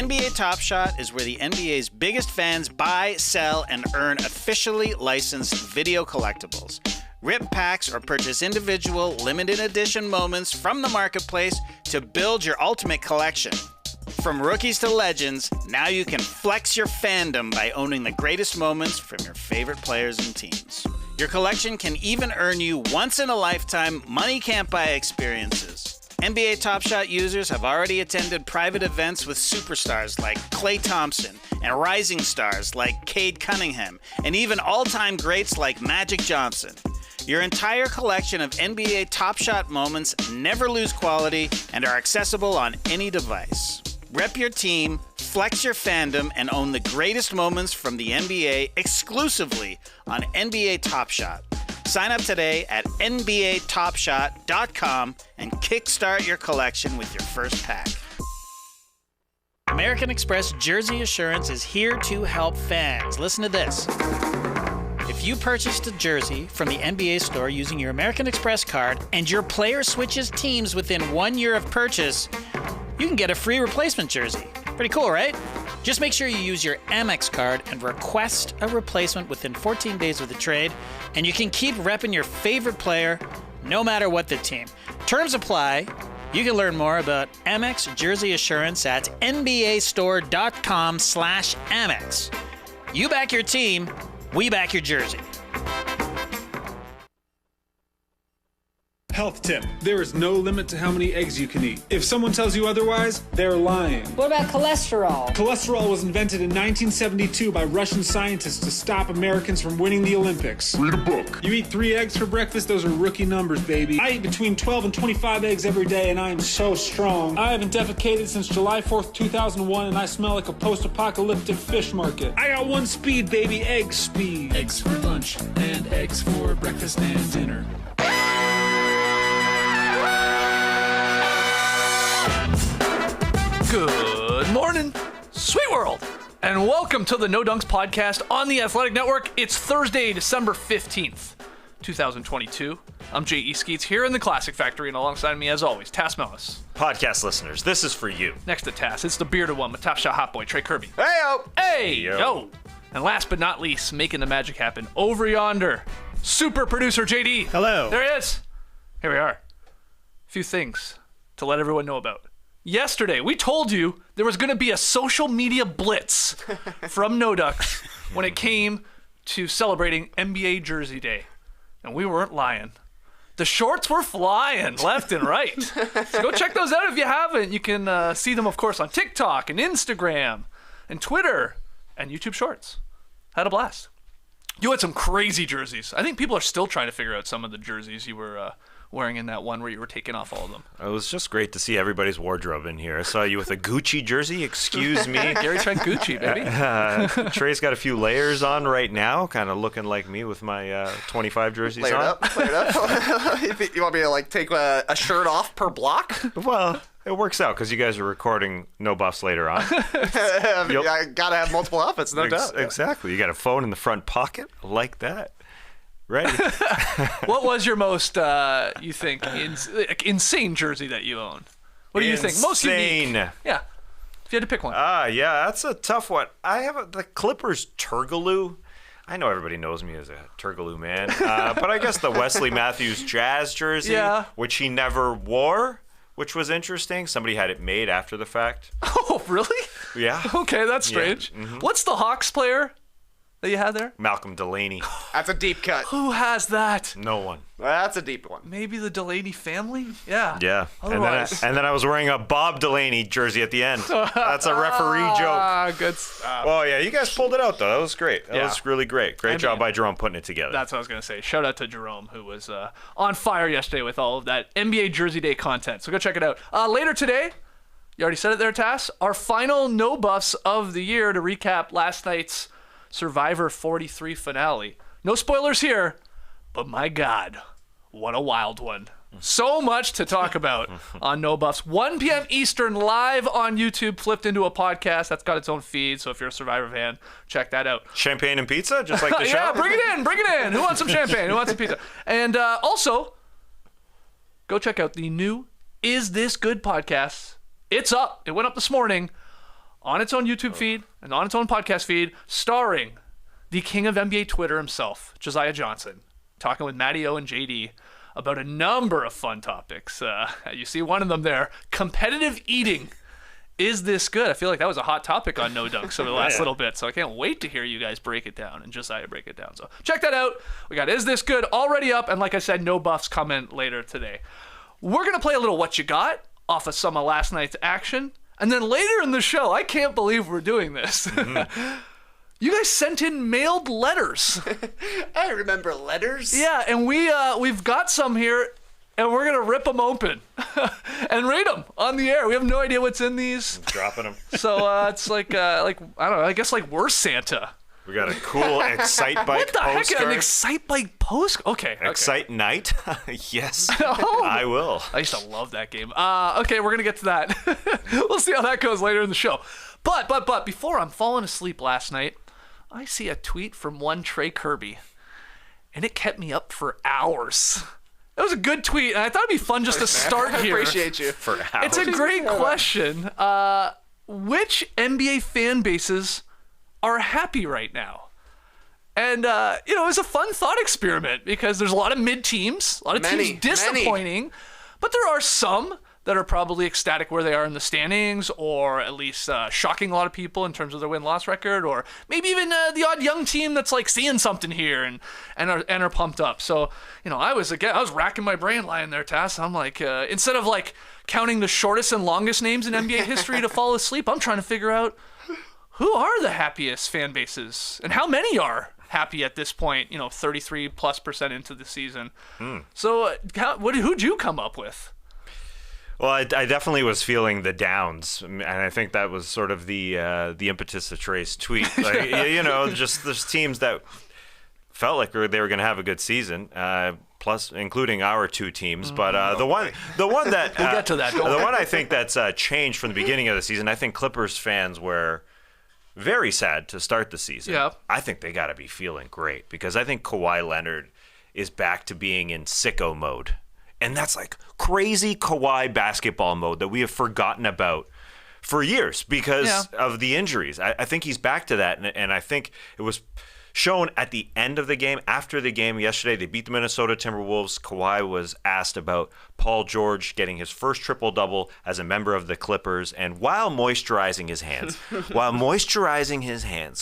NBA Top Shot is where the NBA's biggest fans buy, sell, and earn officially licensed video collectibles. Rip packs or purchase individual limited edition moments from the marketplace to build your ultimate collection. From rookies to legends, now you can flex your fandom by owning the greatest moments from your favorite players and teams. Your collection can even earn you once-in-a-lifetime money-can't-buy experiences. NBA Top Shot users have already attended private events with superstars like Klay Thompson and rising stars like Cade Cunningham, and even all-time greats like Magic Johnson. Your entire collection of NBA Top Shot moments never lose quality and are accessible on any device. Rep your team, flex your fandom, and own the greatest moments from the NBA exclusively on NBA Top Shot. Sign up today at NBATopShot.com and kickstart your collection with your first pack. American Express Jersey Assurance is here to help fans. Listen to this. If you purchased a jersey from the NBA store using your American Express card and your player switches teams within 1 year of purchase, you can get a free replacement jersey. Pretty cool, right? Just make sure you use your Amex card and request a replacement within 14 days of the trade, and you can keep repping your favorite player no matter what the team. Terms apply. You can learn more about Amex Jersey Assurance at nbastore.com/Amex. You back your team, we back your jersey. Health tip. There is no limit to how many eggs you can eat. If someone tells you otherwise, they're lying. What about cholesterol? Cholesterol was invented in 1972 by Russian scientists to stop Americans from winning the Olympics. Read a book. You eat 3 eggs for breakfast, those are rookie numbers, baby. I eat between 12 and 25 eggs every day, and I am so strong. I haven't defecated since July 4th, 2001, and I smell like a post-apocalyptic fish market. I got one speed, baby, egg speed. Eggs for lunch and eggs for breakfast and dinner. Good morning, sweet world, and welcome to the No Dunks podcast on the Athletic Network. It's Thursday, December 15th, 2022. I'm J.E. Skeets here in the Classic Factory, and alongside me, as always, Tass Mellis. Podcast listeners, this is for you. Next to Tass, it's the bearded one with Top Shot Hot Boy, Trey Kirby. Hey-o! Hey, yo! And last but not least, making the magic happen over yonder, super producer JD. Hello. There he is. Here we are. A few things to let everyone know about. Yesterday, we told you there was going to be a social media blitz from No Ducks when it came to celebrating NBA Jersey Day. And we weren't lying. The shorts were flying left and right. So go check those out if you haven't. You can see them, of course, on TikTok and Instagram and Twitter and YouTube Shorts. Had a blast. You had some crazy jerseys. I think people are still trying to figure out some of the jerseys you were wearing in that one where you were taking off all of them. It was just great to see everybody's wardrobe in here. I saw you with a Gucci jersey. Excuse me. Gary Trent Gucci, baby. Trey's got a few layers on right now, kind of looking like me with my 25 jerseys Layered on. up. You want me to take a shirt off per block? Well, it works out because you guys are recording No Buffs later on. I gotta have multiple outfits, no doubt. Exactly. You got a phone in the front pocket. I like that. Ready. What was your most, you think, insane jersey that you own? What do you think? Most unique? Yeah. If you had to pick one. Yeah, that's a tough one. I have the Clippers Turgaloo. I know everybody knows me as a Turgaloo man, but I guess the Wesley Matthews Jazz jersey, which he never wore, which was interesting. Somebody had it made after the fact. Oh, really? Yeah. Okay, that's strange. Yeah. Mm-hmm. What's the Hawks player that you had there? Malcolm Delaney. That's a deep cut. Who has that? No one. That's a deep one. Maybe the Delaney family? Yeah. Yeah. Otherwise. And then I was wearing a Bob Delaney jersey at the end. That's a referee joke. Ah, good stuff. Oh, yeah. You guys pulled it out, though. That was great. That was really great. Great job by Jerome putting it together. That's what I was going to say. Shout out to Jerome, who was on fire yesterday with all of that NBA Jersey Day content. So go check it out. Later today, you already said it there, Tass, our final No Buffs of the year to recap last night's Survivor 43 finale. No spoilers here, but my God, what a wild one. So much to talk about on No Buffs. 1 p.m. Eastern, live on YouTube, flipped into a podcast. That's got its own feed, so if you're a Survivor fan, check that out. Champagne and pizza, just like the show? Yeah, bring it in. Who wants some champagne? Who wants some pizza? And also, go check out the new Is This Good podcast. It's up. It went up this morning on its own YouTube feed and on its own podcast feed, starring the king of NBA Twitter himself, Josiah Johnson, talking with Matty O and JD about a number of fun topics. You see one of them there, competitive eating. Is this good? I feel like that was a hot topic on No Dunks over the last little bit, so I can't wait to hear you guys break it down and Josiah break it down. So check that out. We got Is This Good already up, and like I said, no buffs coming later today. We're going to play a little What You Got off of some of last night's action, and then later in the show, I can't believe we're doing this. You guys sent in mailed letters. I remember letters. Yeah, and we've got some here, and we're gonna rip them open and read them on the air. We have no idea what's in these. Dropping them. So it's like I don't know. I guess like we're Santa. We got a cool Excite Bike What the postcard. heck? An Excite Bike post? Okay. Excite Night? Yes, Oh. I will. I used to love that game. Okay, we're gonna get to that. We'll see how that goes later in the show. But before I'm falling asleep last night, I see a tweet from one Trey Kirby, and it kept me up for hours. It was a good tweet, and I thought it'd be fun just to start here. I appreciate you. For hours. It's a great question. Which NBA fan bases are happy right now? And, it was a fun thought experiment because there's a lot of mid teams, a lot of teams disappointing, but there are some that are probably ecstatic where they are in the standings, or at least shocking a lot of people in terms of their win-loss record, or maybe even the odd young team that's like seeing something here and are pumped up. So, I was racking my brain lying there, Tass. I'm like, instead of like counting the shortest and longest names in NBA history to fall asleep, I'm trying to figure out who are the happiest fan bases and how many are happy at this point, 33+% into the season. So who'd you come up with? Well, I definitely was feeling the downs, and I think that was sort of the impetus of Trey's tweet. Like, just there's teams that felt like they were going to have a good season, plus including our two teams. But the one that we'll get to that. The one I think that's changed from the beginning of the season. I think Clippers fans were very sad to start the season. Yeah. I think they got to be feeling great because I think Kawhi Leonard is back to being in sicko mode. And that's like crazy Kawhi basketball mode that we have forgotten about for years because of the injuries. I think he's back to that. And I think it was shown at the end of the game. After the game yesterday, they beat the Minnesota Timberwolves. Kawhi was asked about Paul George getting his first triple-double as a member of the Clippers. And while moisturizing his hands,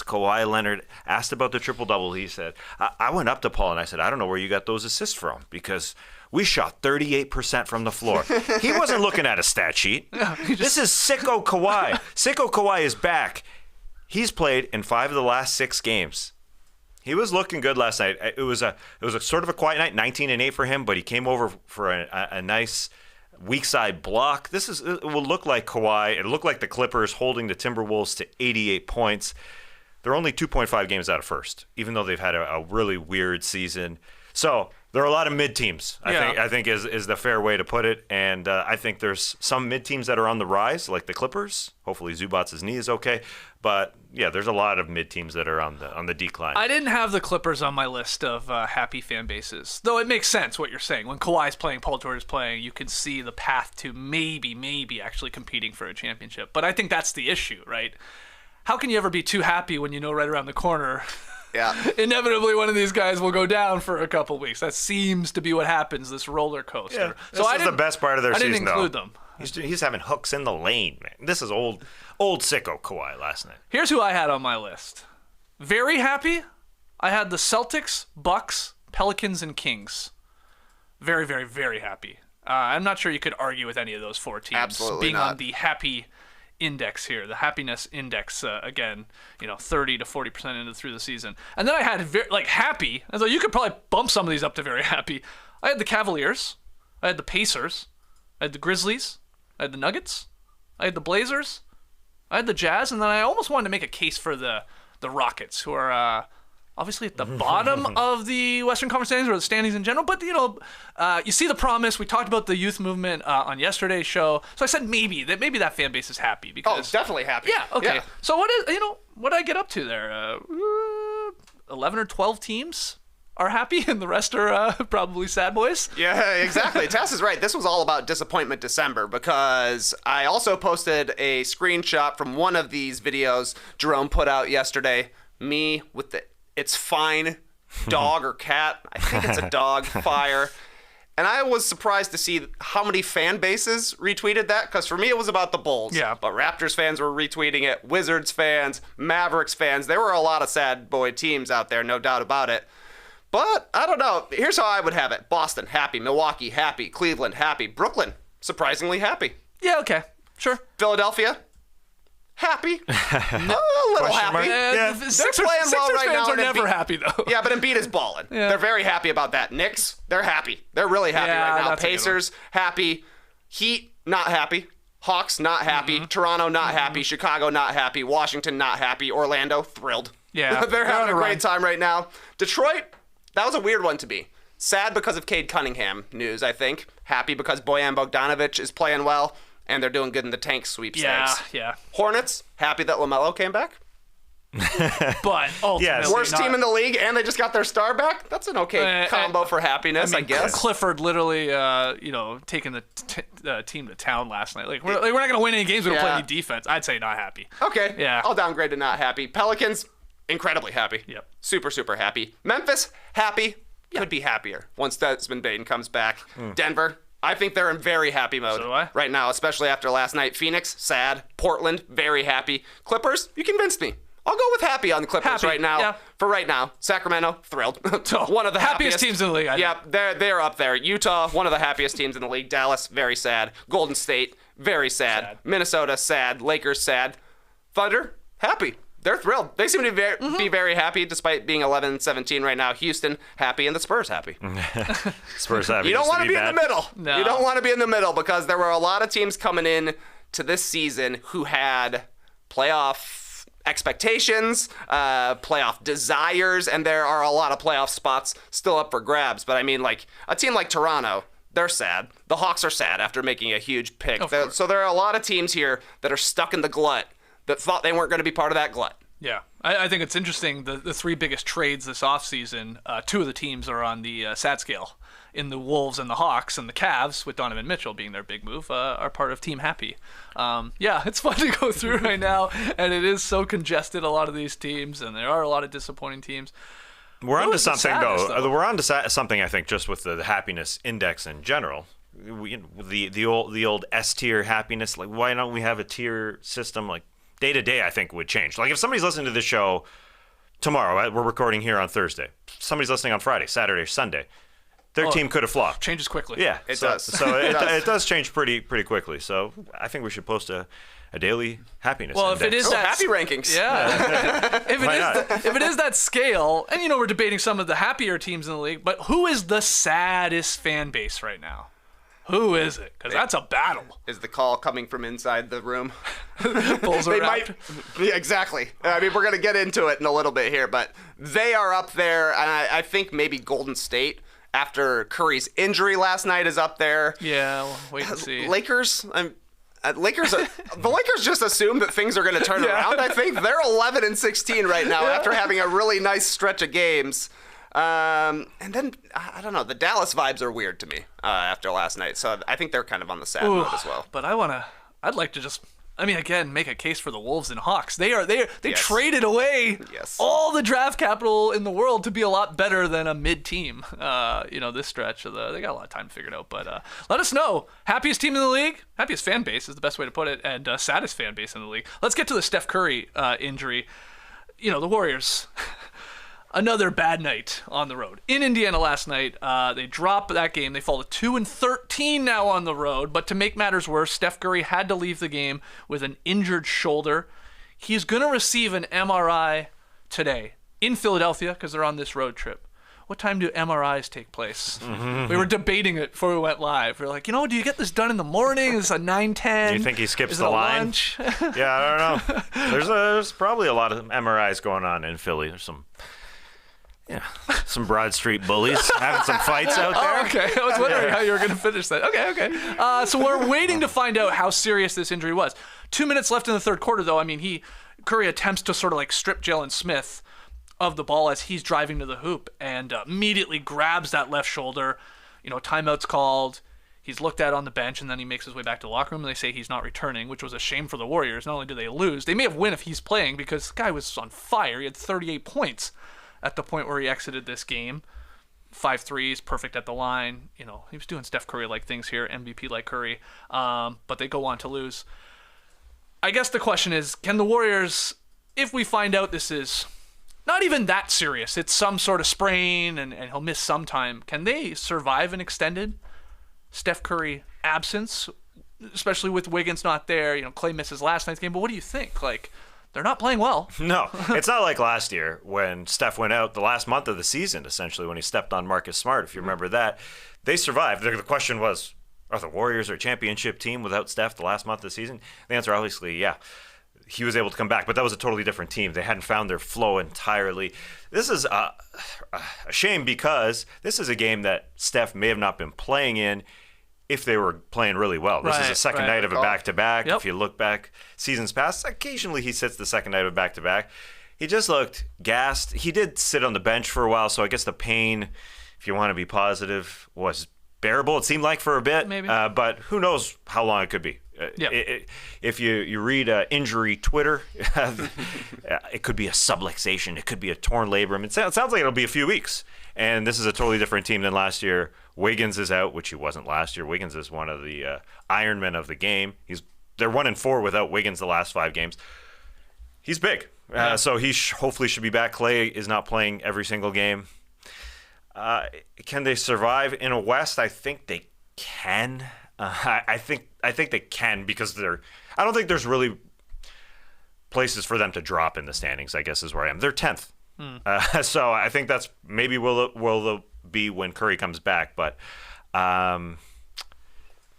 Kawhi Leonard asked about the triple-double. He said, I went up to Paul and I said, I don't know where you got those assists from because we shot 38% from the floor. He wasn't looking at a stat sheet. This is sicko Kawhi. Sicko Kawhi is back. He's played in 5 of the last 6 games. He was looking good last night. It was a sort of a quiet night, 19-8 for him, but he came over for a nice weak side block. It will look like Kawhi. It looked like the Clippers holding the Timberwolves to 88 points. They're only 2.5 games out of first, even though they've had a really weird season. So there are a lot of mid teams. I think is the fair way to put it. And I think there's some mid teams that are on the rise, like the Clippers. Hopefully Zubac's knee is okay. But yeah, there's a lot of mid teams that are on the decline. I didn't have the Clippers on my list of happy fan bases, though it makes sense what you're saying. When Kawhi's playing, Paul George is playing, you can see the path to maybe actually competing for a championship. But I think that's the issue, right? How can you ever be too happy when you know right around the corner? Yeah. Inevitably, one of these guys will go down for a couple weeks. That seems to be what happens, this roller coaster. Yeah, this is the best part of their season, I didn't include them. He's having hooks in the lane, man. This is old sicko Kawhi last night. Here's who I had on my list. Very happy. I had the Celtics, Bucks, Pelicans, and Kings. Very, very, very happy. I'm not sure you could argue with any of those 4 teams. Absolutely being not. on the happy index here, the happiness index, again, 30 to 40% through the season. And then I had happy, and so you could probably bump some of these up to very happy. I had the Cavaliers, I had the Pacers, I had the Grizzlies, I had the Nuggets, I had the Blazers, I had the Jazz, and then I almost wanted to make a case for the Rockets, who are obviously at the bottom of the Western Conference standings or the standings in general. But, you see the promise. We talked about the youth movement on yesterday's show. So I said maybe that fan base is happy. Because, definitely happy. Yeah, okay. Yeah. So what did I get up to there? 11 or 12 teams are happy and the rest are probably sad boys. Yeah, exactly. Tess is right. This was all about disappointment December because I also posted a screenshot from one of these videos Jerome put out yesterday. Me with the "it's fine" dog or cat. I think it's a dog fire. And I was surprised to see how many fan bases retweeted that, because for me it was about the Bulls. Yeah. But Raptors fans were retweeting it, Wizards fans, Mavericks fans. There were a lot of sad boy teams out there, no doubt about it. But I don't know. Here's how I would have it. Boston, happy. Milwaukee, happy. Cleveland, happy. Brooklyn, surprisingly happy. Yeah, okay. Sure. Philadelphia, happy. A little happy. Yeah. Sixers playing well right fans now, are and never Embiid- happy, though. Yeah, but Embiid is balling. Yeah. They're very happy about that. Knicks, they're happy. They're really happy Yeah, right now. that's a good Pacers, happy. Heat, not happy. Hawks, not happy. Toronto, not happy. Chicago, not happy. Washington, not happy. Orlando, thrilled. Yeah, They're having on a a great time right now. Detroit, that was a weird one to me. Sad because of Cade Cunningham news, I think. Happy because Bojan Bogdanovic is playing well, and they're doing good in the tank sweepstakes. Yeah. Hornets, happy that LaMelo came back. But ultimately, Yes. Worst team in the league, and they just got their star back. That's an okay combo for happiness, I guess. Clifford literally, taking the team to town last night. Like we're not going to win any games. We don't play any defense. I'd say not happy. Okay. Yeah. I'll downgrade to not happy. Pelicans, incredibly happy. Yep. Super, super happy. Memphis, happy. Could be happier once Desmond Bain comes back. Denver, I think they're in very happy mode So do I. right now, especially after last night. Phoenix, sad. Portland, very happy. Clippers, you convinced me. I'll go with happy on the Clippers Happy, right now. yeah. For right now. Sacramento, thrilled. One of the happiest teams in the league, I think. Yep, they're up there. Utah, one of the happiest teams in the league. Dallas, very sad. Golden State, very sad. Minnesota, sad. Lakers, sad. Thunder, happy. They're thrilled. They seem to be very happy despite being 11-17 right now. Houston, happy, and the Spurs, happy. Spurs happy. You don't want to be in bad. the middle. No. You don't want to be in the middle because there were a lot of teams coming in to this season who had playoff expectations, playoff desires, and there are a lot of playoff spots still up for grabs. But I mean, like a team like Toronto, they're sad. The Hawks are sad after making a huge pick. So there are a lot of teams here that are stuck in the glut that thought they weren't going to be part of that glut. Yeah, I think it's interesting. The three biggest trades this offseason, two of the teams are on the sad scale. In the Wolves and the Hawks and the Cavs, with Donovan Mitchell being their big move, are part of Team Happy. Yeah, it's fun to go through right now, and it is so congested, a lot of these teams, and there are a lot of disappointing teams. We're on to was the something, saddest, though. though? We're on to something, I think, just with the happiness index in general. The old S tier happiness. Like, why don't we have a tier system? Like, day to day, I think would change. Like, if somebody's listening to this show tomorrow, right? We're recording here on Thursday. Somebody's listening on Friday, Saturday, Sunday. Their team could have flopped. Changes quickly. Yeah, It so, does. So It it does change pretty quickly. So I think we should post a daily happiness. Well, if index. it is that Happy rankings. Yeah. if it is that scale, and we're debating some of the happier teams in the league, but who is the saddest fan base right now? Who is it? Because that's a battle. Is the call coming from inside the room? Bulls are They wrapped. might. Yeah, exactly. I mean, we're going to get into it in a little bit here, but they are up there. And I think maybe Golden State, after Curry's injury last night, is up there. Yeah, well, wait and see. Lakers, the Lakers just assume that things are going to turn around. I think they're 11-16 right now after having a really nice stretch of games. And then I don't know. The Dallas vibes are weird to me after last night, so I think they're kind of on the sad Ooh, note as well. But I'd like to just, again, make a case for the Wolves and Hawks. They Yes. traded away Yes. all the draft capital in the world to be a lot better than a mid team. This stretch of they got a lot of time to figure it out. But let us know. Happiest team in the league, happiest fan base is the best way to put it, and saddest fan base in the league. Let's get to the Steph Curry injury. The Warriors. Another bad night on the road. In Indiana last night, they dropped that game. They fall to 2-13 now on the road. But to make matters worse, Steph Curry had to leave the game with an injured shoulder. He's going to receive an MRI today in Philadelphia because they're on this road trip. What time do MRIs take place? We were debating it before we went live. We were like, do you get this done in the morning? Is it 9:10? Do you think he skips Is the it a line? lunch? Yeah, I don't know. There's probably a lot of MRIs going on in Philly. There's some Broad Street bullies having some fights out there. Oh, okay. I was wondering how you were going to finish that. Okay. So we're waiting to find out how serious this injury was. 2 minutes left in the third quarter, though. Curry attempts to sort of like strip Jalen Smith of the ball as he's driving to the hoop and immediately grabs that left shoulder. Timeout's called. He's looked at on the bench, and then he makes his way back to the locker room, and they say he's not returning, which was a shame for the Warriors. Not only do they lose, they may have win if he's playing because the guy was on fire. He had 38 points at the point where he exited this game. 5 threes, perfect at the line. He was doing Steph Curry-like things here, MVP-like Curry, but they go on to lose. I guess the question is, can the Warriors, if we find out this is not even that serious, it's some sort of sprain and he'll miss some time, can they survive an extended Steph Curry absence, especially with Wiggins not there? Clay misses last night's game, but what do you think? They're not playing well. No, it's not like last year when Steph went out the last month of the season, essentially, when he stepped on Marcus Smart, if you remember that. They survived. The question was, are the Warriors a championship team without Steph the last month of the season? The answer, obviously, yeah. He was able to come back, but that was a totally different team. They hadn't found their flow entirely. This is a shame because this is a game that Steph may have not been playing in if they were playing really well. This is the second night of a back-to-back. Yep. If you look back seasons past, occasionally he sits the second night of a back-to-back. He just looked gassed. He did sit on the bench for a while, so I guess the pain, if you want to be positive, was bearable, it seemed like, for a bit. Maybe. But who knows how long it could be. If you read injury Twitter, it could be a subluxation. It could be a torn labrum. It sounds like it'll be a few weeks. And this is a totally different team than last year. Wiggins is out, which he wasn't last year. Wiggins is one of the Ironmen of the game. They're 1-4 without Wiggins the last 5 games. He's big, so he hopefully should be back. Clay is not playing every single game. Can they survive in a West? I think they can. I think they can because I don't think there's really places for them to drop in the standings, I guess is where I am. They're 10th. So I think that's maybe will be when Curry comes back, but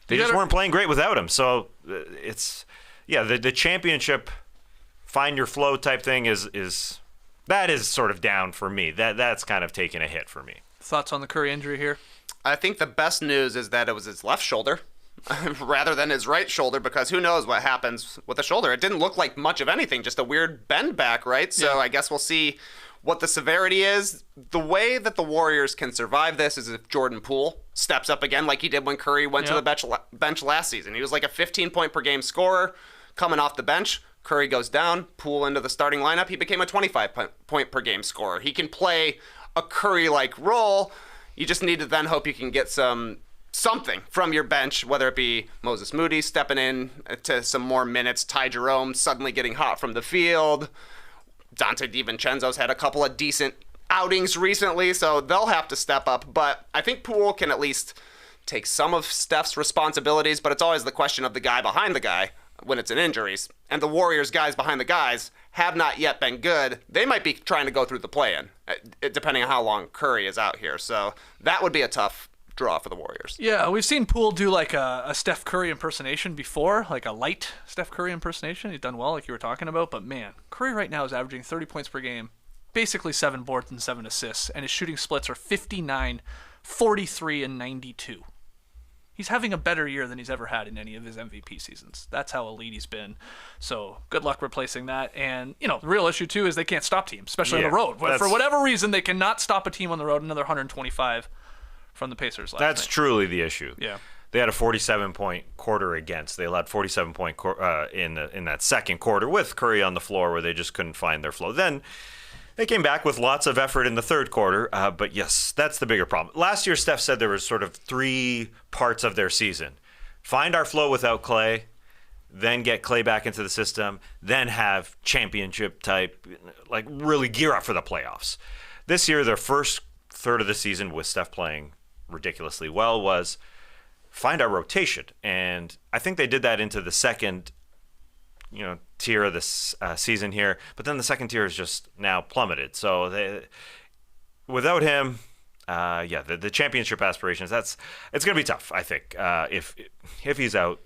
they just weren't playing great without him. So it's the championship find your flow type thing is sort of down for me. That's kind of taken a hit for me. Thoughts on the Curry injury here? I think the best news is that it was his left shoulder rather than his right shoulder, because who knows what happens with the shoulder. It didn't look like much of anything, just a weird bend back, right? So I guess we'll see what the severity is. The way that the Warriors can survive this is if Jordan Poole steps up again like he did when Curry went to the bench last season. He was like a 15-point per game scorer coming off the bench. Curry goes down, Poole into the starting lineup. He became a 25-point per game scorer. He can play a Curry-like role. You just need to then hope you can get something from your bench, whether it be Moses Moody stepping in to some more minutes, Ty Jerome suddenly getting hot from the field. Dante DiVincenzo's had a couple of decent outings recently, so they'll have to step up. But I think Poole can at least take some of Steph's responsibilities, but it's always the question of the guy behind the guy when it's in injuries. And the Warriors guys behind the guys have not yet been good. They might be trying to go through the play-in, depending on how long Curry is out here. So that would be a tough draw for the Warriors. Yeah, we've seen Poole do like a Steph Curry impersonation before, like a light Steph Curry impersonation. He's done well, like you were talking about. But man, Curry right now is averaging 30 points per game, basically 7 boards and 7 assists, and his shooting splits are 59, 43, and 92. He's having a better year than he's ever had in any of his MVP seasons. That's how elite he's been. So good luck replacing that. And, the real issue, too, is they can't stop teams, especially on the road. For whatever reason, they cannot stop a team on the road. Another 125 from the Pacers last night. That's truly the issue. Yeah. They had a 47-point quarter against. They allowed 47 point in that second quarter with Curry on the floor where they just couldn't find their flow. Then they came back with lots of effort in the third quarter, but yes, that's the bigger problem. Last year, Steph said there was sort of 3 parts of their season. Find our flow without Clay, then get Clay back into the system, then have championship type, like really gear up for the playoffs. This year, their first third of the season with Steph playing ridiculously well was find our rotation. And I think they did that into the second tier of this season here, but then the second tier is just now plummeted. So without him, the championship aspirations, it's going to be tough, I think, if he's out,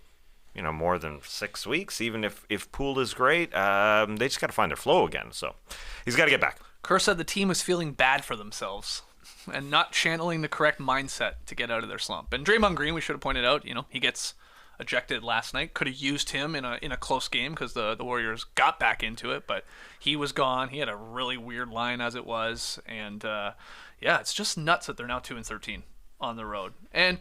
more than 6 weeks, even if Poole is great, they just got to find their flow again. So he's got to get back. Kerr said the team was feeling bad for themselves and not channeling the correct mindset to get out of their slump. And Draymond Green, we should have pointed out, he gets ejected last night. Could have used him in a close game because the Warriors got back into it, but he was gone. He had a really weird line as it was, and it's just nuts that they're now 2-13 on the road. And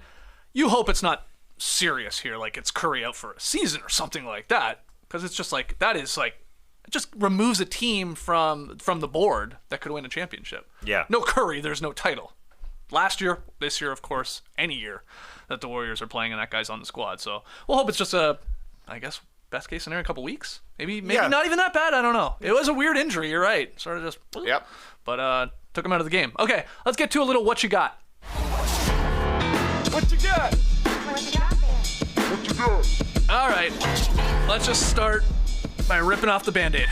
you hope it's not serious here, like it's Curry out for a season or something like that, because it's just like that is like it just removes a team from the board that could win a championship. Yeah. No Curry, there's no title. Last year, this year, of course, any year that the Warriors are playing and that guy's on the squad. So we'll hope it's just I guess, best case scenario, a couple weeks. Maybe not even that bad. I don't know. It was a weird injury. You're right. Sort of just. Yep. But took him out of the game. Okay, let's get to a little what you got. What you got? All right, let's just start by ripping off the Band-Aid.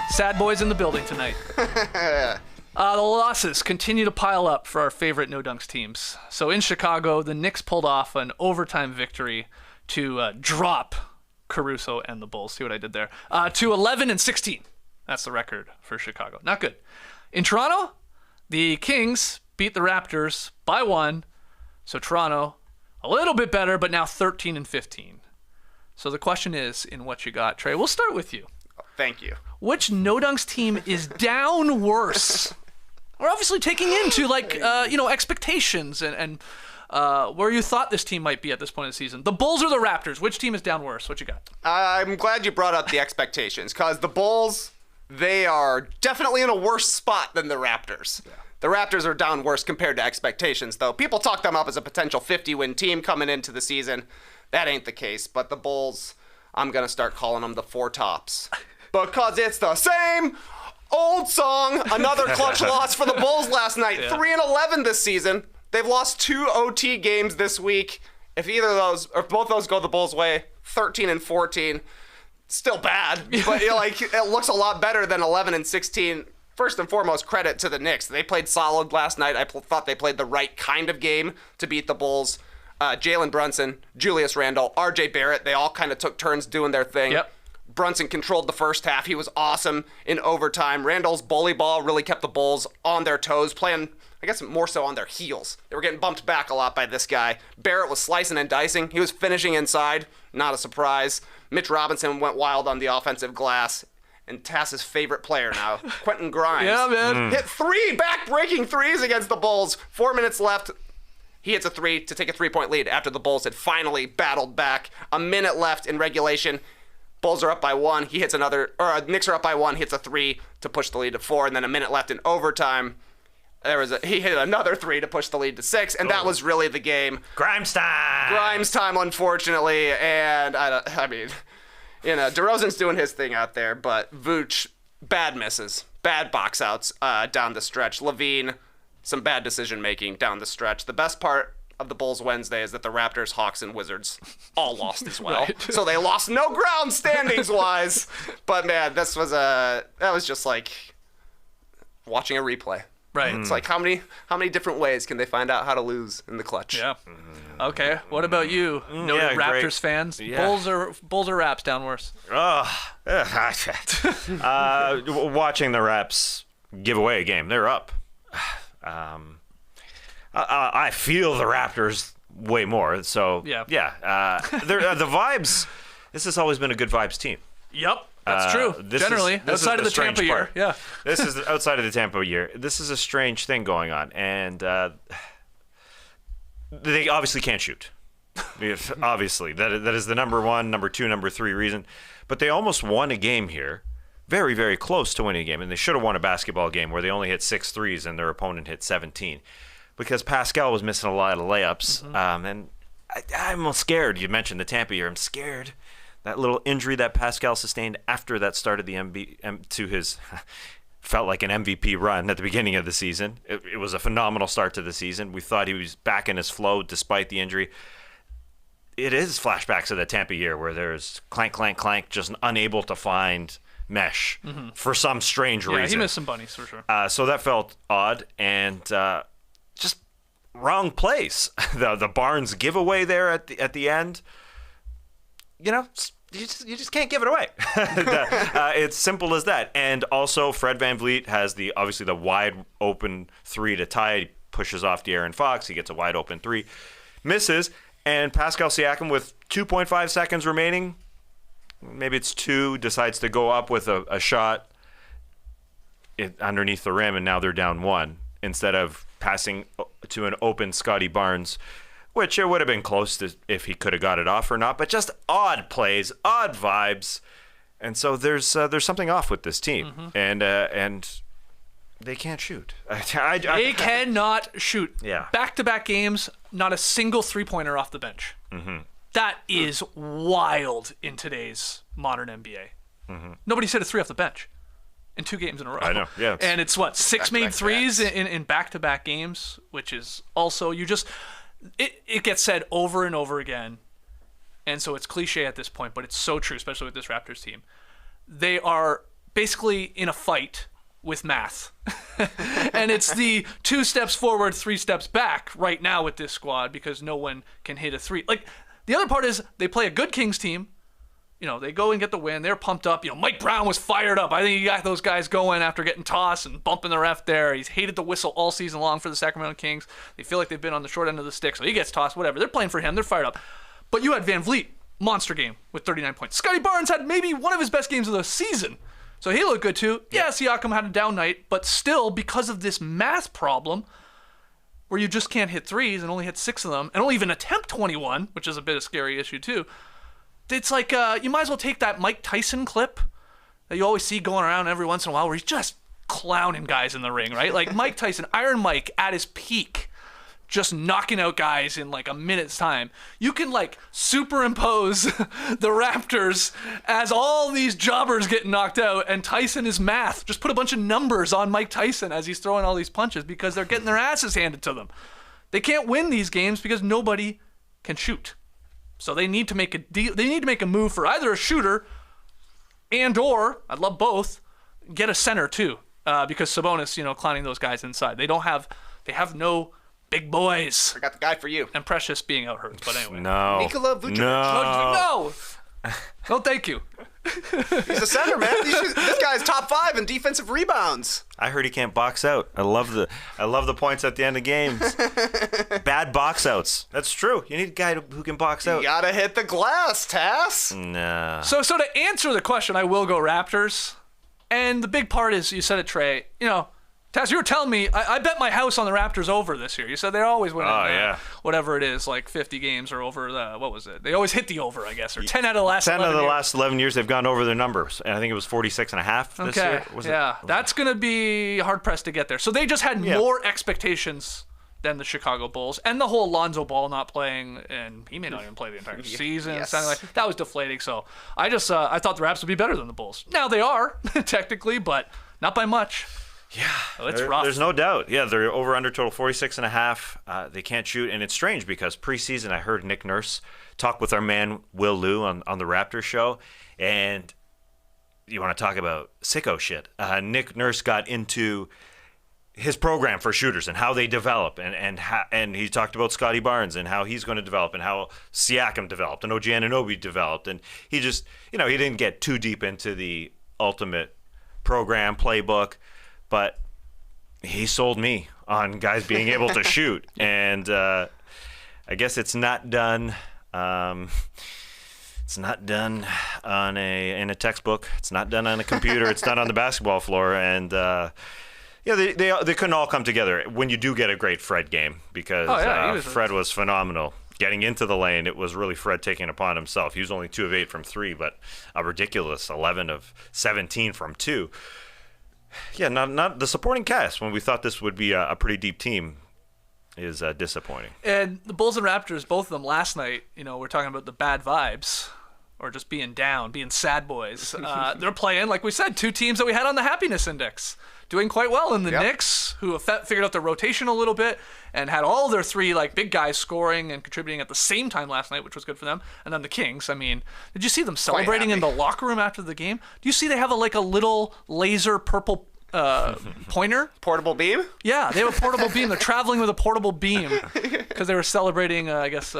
Sad boys in the building tonight. The losses continue to pile up for our favorite no-dunks teams. So in Chicago, the Knicks pulled off an overtime victory to drop Caruso and the Bulls. See what I did there? To 11-16. That's the record for Chicago. Not good. In Toronto, the Kings beat the Raptors by 1. So Toronto, a little bit better, but now 13-15. So the question is, in what you got, Trey? We'll start with you. Thank you. Which no-dunks team is down worse? We're obviously taking into expectations and where you thought this team might be at this point in the season. The Bulls or the Raptors? Which team is down worse? What you got? I'm glad you brought up the expectations, because the Bulls, they are definitely in a worse spot than the Raptors. Yeah. The Raptors are down worse compared to expectations, though. People talk them up as a potential 50-win team coming into the season. That ain't the case. But the Bulls, I'm going to start calling them the Four Tops. Because it's the same old song. Another clutch loss for the Bulls last night. Yeah. 3-11 this season. They've lost 2 OT games this week. If either of those, or both of those go the Bulls' way, 13-14. Still bad, but it looks a lot better than 11-16. First and foremost, credit to the Knicks. They played solid last night. I thought they played the right kind of game to beat the Bulls. Jalen Brunson, Julius Randle, RJ Barrett, they all kind of took turns doing their thing. Yep. Brunson controlled the first half. He was awesome in overtime. Randall's bully ball really kept the Bulls on their toes, playing, I guess, more so on their heels. They were getting bumped back a lot by this guy. Barrett was slicing and dicing. He was finishing inside. Not a surprise. Mitch Robinson went wild on the offensive glass. And Tass's favorite player now, Quentin Grimes. Yeah, man. Hit 3 back-breaking threes against the Bulls. 4 minutes left. He hits a 3 to take a 3-point lead after the Bulls had finally battled back. A minute left in regulation. Bulls are up by 1. He hits another, or Knicks are up by 1. He hits a 3 to push the lead to 4. And then a minute left in overtime. He hit another 3 to push the lead to 6. And that was really the game. Grimes time. Grimes time, unfortunately. And DeRozan's doing his thing out there, but Vooch, bad misses, bad box outs down the stretch. Levine, some bad decision making down the stretch. The best part of the Bulls Wednesday is that the Raptors, Hawks, and Wizards all lost as well. Right. So they lost no ground standings wise. But man, that was just like watching a replay. Right. It's like how many different ways can they find out how to lose in the clutch? Yeah. Okay. What about you? Noted Raptors great. Fans. Yeah. Bulls or Raps down worse? Watching the Raps give away a game. They're up. I feel the Raptors way more. So yeah. The vibes. This has always been a good vibes team. Yep. That's true. Generally, outside of the Tampa year. Yeah. This is outside of the Tampa year. This is a strange thing going on, and they obviously can't shoot. Obviously, that is the number 1, number 2, number 3 reason. But they almost won a game here, very, very close to winning a game, and they should have won a basketball game where they only hit 6 threes and their opponent hit 17, because Pascal was missing a lot of layups. And I'm scared. You mentioned the Tampa year. I'm scared. That little injury that Pascal sustained after that started to his felt like an MVP run at the beginning of the season. It was a phenomenal start to the season. We thought he was back in his flow despite the injury. It is flashbacks of the Tampa year where there's clank, clank, clank, just unable to find mesh for some strange reason. Yeah, he missed some bunnies for sure. So that felt odd and just wrong place. The Barnes giveaway there at the end. You just can't give it away. It's simple as that. And also, Fred VanVleet has obviously the wide open 3 to tie. He pushes off De'Aaron Fox. He gets a wide open 3, misses, And Pascal Siakam with 2.5 seconds remaining, maybe it's 2, decides to go up with a shot underneath the rim, and now they're down 1 instead of passing to an open Scotty Barnes, which it would have been close to if he could have got it off or not. But just odd plays, odd vibes, and so there's something off with this team, and they can't shoot. They cannot shoot. Yeah. Back-to-back games, not a single three-pointer off the bench. That is wild in today's modern NBA. Nobody's hit a 3 off the bench in 2 games in a row. I know, yeah. And it's 6 made Back-to-back threes backs. in back-to-back games, which is also, it gets said over and over again. And so it's cliche at this point, but it's so true, especially with this Raptors team. They are basically in a fight with math. And it's the 2 steps forward, 3 steps back right now with this squad because no one can hit a 3. Like, the other part is they play a good Kings team. They go and get the win. They're pumped up. Mike Brown was fired up. I think he got those guys going after getting tossed and bumping the ref there. He's hated the whistle all season long for the Sacramento Kings. They feel like they've been on the short end of the stick, so he gets tossed, whatever. They're playing for him. They're fired up. But you had Van Vliet, monster game with 39 points. Scotty Barnes had maybe one of his best games of the season. So he looked good too. Yeah, Siakam had a down night, but still, because of this math problem where you just can't hit threes and only hit 6 of them and only even attempt 21, which is a bit of a scary issue too, it's like you might as well take that Mike Tyson clip that you always see going around every once in a while where he's just clowning guys in the ring, right? Like Mike Tyson, Iron Mike at his peak, just knocking out guys in like a minute's time. You can like superimpose the Raptors as all these jobbers get knocked out, and Tyson is math. Just put a bunch of numbers on Mike Tyson as he's throwing all these punches because they're getting their asses handed to them. They can't win these games because nobody can shoot. So they need to make a deal. They need to make a move for either a shooter and/or, I'd love both, get a center too, because Sabonis, clowning those guys inside. They have no big boys. I got the guy for you. And Precious being out hurt, but anyway. No. Nikola Vucevic. No. No, thank you. He's a center, man. This guy's top 5 in defensive rebounds. I heard he can't box out. I love the points at the end of games. Bad box outs. That's true. You need a guy who can box out. You gotta hit the glass, Tass. Nah. So to answer the question, I will go Raptors. And the big part is, you said it, Trey, Taz, you were telling me, I bet my house on the Raptors over this year. You said they're always winning whatever it is, like 50 games or over what was it? They always hit the over, I guess, or 10 out of the last 10 11 of the years. last 11 years, they've gone over their numbers. And I think it was 46.5 this year. Was it? That's going to be hard-pressed to get there. So they just had more expectations than the Chicago Bulls. And the whole Lonzo Ball not playing, and he may not even play the entire season. Yes. That was deflating. So I thought the Raps would be better than the Bulls. Now they are, technically, but not by much. Yeah, it's rough. There's no doubt. Yeah, they're over under total 46.5. They can't shoot, and it's strange because preseason I heard Nick Nurse talk with our man Will Liu on the Raptors show, and you want to talk about sicko shit. Nick Nurse got into his program for shooters and how they develop, and he talked about Scotty Barnes and how he's going to develop and how Siakam developed and OG Anunoby developed, and he just he didn't get too deep into the ultimate program playbook. But he sold me on guys being able to shoot, and I guess it's not done. It's not done in a textbook. It's not done on a computer. It's done on the basketball floor, and they couldn't all come together when you do get a great Fred game because Fred was phenomenal. Getting into the lane, it was really Fred taking it upon himself. He was only 2 of 8 from 3, but a ridiculous 11 of 17 from 2. Yeah, not the supporting cast when we thought this would be a pretty deep team is disappointing. And the Bulls and Raptors, both of them last night, we're talking about the bad vibes or just being down, being sad boys. They're playing, like we said, 2 teams that we had on the happiness index, doing quite well in the Knicks, who have figured out their rotation a little bit and had all their 3 big guys scoring and contributing at the same time last night, which was good for them. And then the Kings, I mean, did you see them celebrating in the locker room after the game? Do you see they have a little laser purple pointer. Portable beam? Yeah, they have a portable beam. They're traveling with a portable beam because they were celebrating, I guess,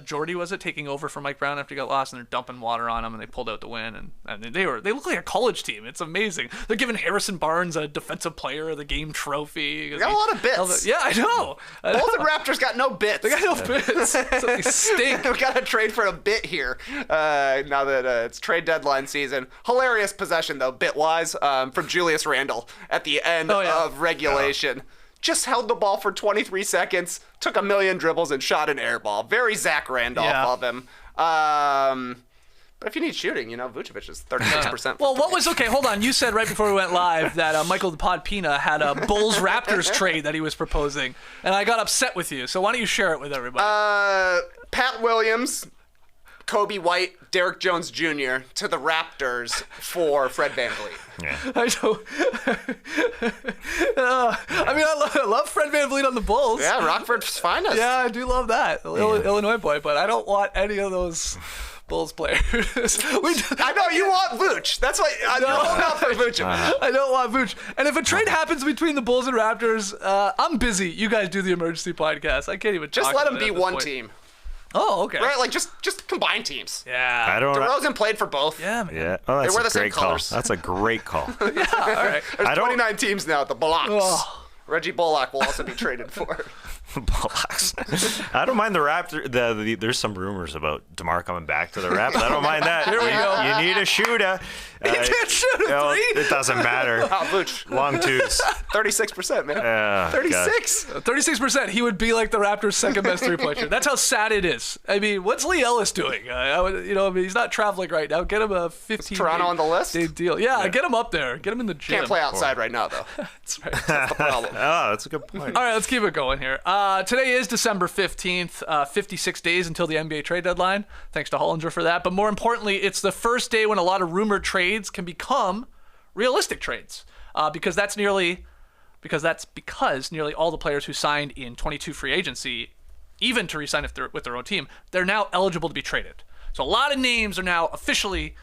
Jordy, was it, taking over for Mike Brown after he got lost, and they're dumping water on him, and they pulled out the win. And they look like a college team. It's amazing. They're giving Harrison Barnes a Defensive Player of the Game trophy. They got a lot of bits. Yeah, I know. Both the Raptors got no bits. They got no bits. So they stink. We got to trade for a bit here now that it's trade deadline season. Hilarious possession, though, bit-wise, from Julius Randle at the end of regulation. Just held the ball for 23 seconds, took a million dribbles, and shot an air ball. Very Zach Randolph of him. But if you need shooting, Vucevic is 36%. Well, hold on. You said right before we went live that Michael the Pod Pina had a Bulls-Raptors trade that he was proposing, and I got upset with you. So why don't you share it with everybody? Pat Williams, Kobe White, Derek Jones Jr. to the Raptors for Fred VanVleet. Yeah. I love Fred VanVleet on the Bulls. Yeah, Rockford's finest. Yeah, I do love that. Illinois boy, but I don't want any of those Bulls players. I know you want Vooch. That's why I'm holding out for Vooch. I don't want Vooch. And if a trade happens between the Bulls and Raptors, I'm busy. You guys do the emergency podcast. I can't even just talk let about them be one team. Oh, okay. Right, like just combine teams. Yeah. DeRozan played for both. Yeah, man. Yeah. Oh, that's They wear a the same great call. colors. That's a great call. Yeah, all right. There's 29 teams now at the Bullocks. Oh. Reggie Bullock will also be traded for. Bullocks. I don't mind the Raptors. There's some rumors about DeMar coming back to the Raptors. I don't mind that. Here we go. You need a shooter. He can't shoot a three. It doesn't matter. Vooch. Long twos. 36%, man. 36. 36%. He would be like the Raptors' second best three-point shooter. That's how sad it is. I mean, what's Lee Ellis doing? He's not traveling right now. Get him a 15. Is Toronto on the list? Deal. Yeah, get him up there. Get him in the gym. Can't play outside right now, though. That's right. That's the problem. Oh, that's a good point. All right, let's keep it going here. Today is December 15th, 56 days until the NBA trade deadline. Thanks to Hollinger for that. But more importantly, it's the first day when a lot of rumored trades can become realistic trades. Because nearly all the players who signed in 22 free agency, even to re-sign with their own team, they're now eligible to be traded. So a lot of names are now officially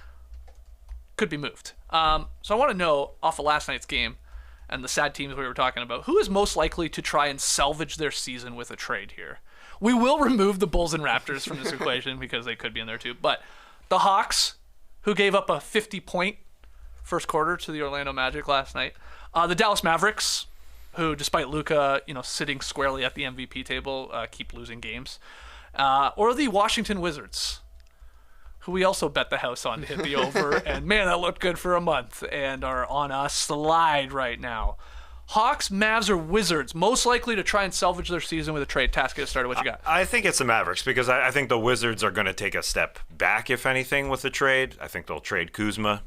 could be moved. So I want to know, off of last night's game, and the sad teams we were talking about, who is most likely to try and salvage their season with a trade here? We will remove the Bulls and Raptors from this equation because they could be in there too. But the Hawks, who gave up a 50-point first quarter to the Orlando Magic last night. The Dallas Mavericks, who, despite Luka, sitting squarely at the MVP table, keep losing games. Or the Washington Wizards, who we also bet the house on to hit the over, and man, that looked good for a month, and are on a slide right now. Hawks, Mavs, or Wizards most likely to try and salvage their season with a trade? Task, get started. What you got? I think it's the Mavericks because I think the Wizards are going to take a step back, if anything, with the trade. I think they'll trade Kuzma,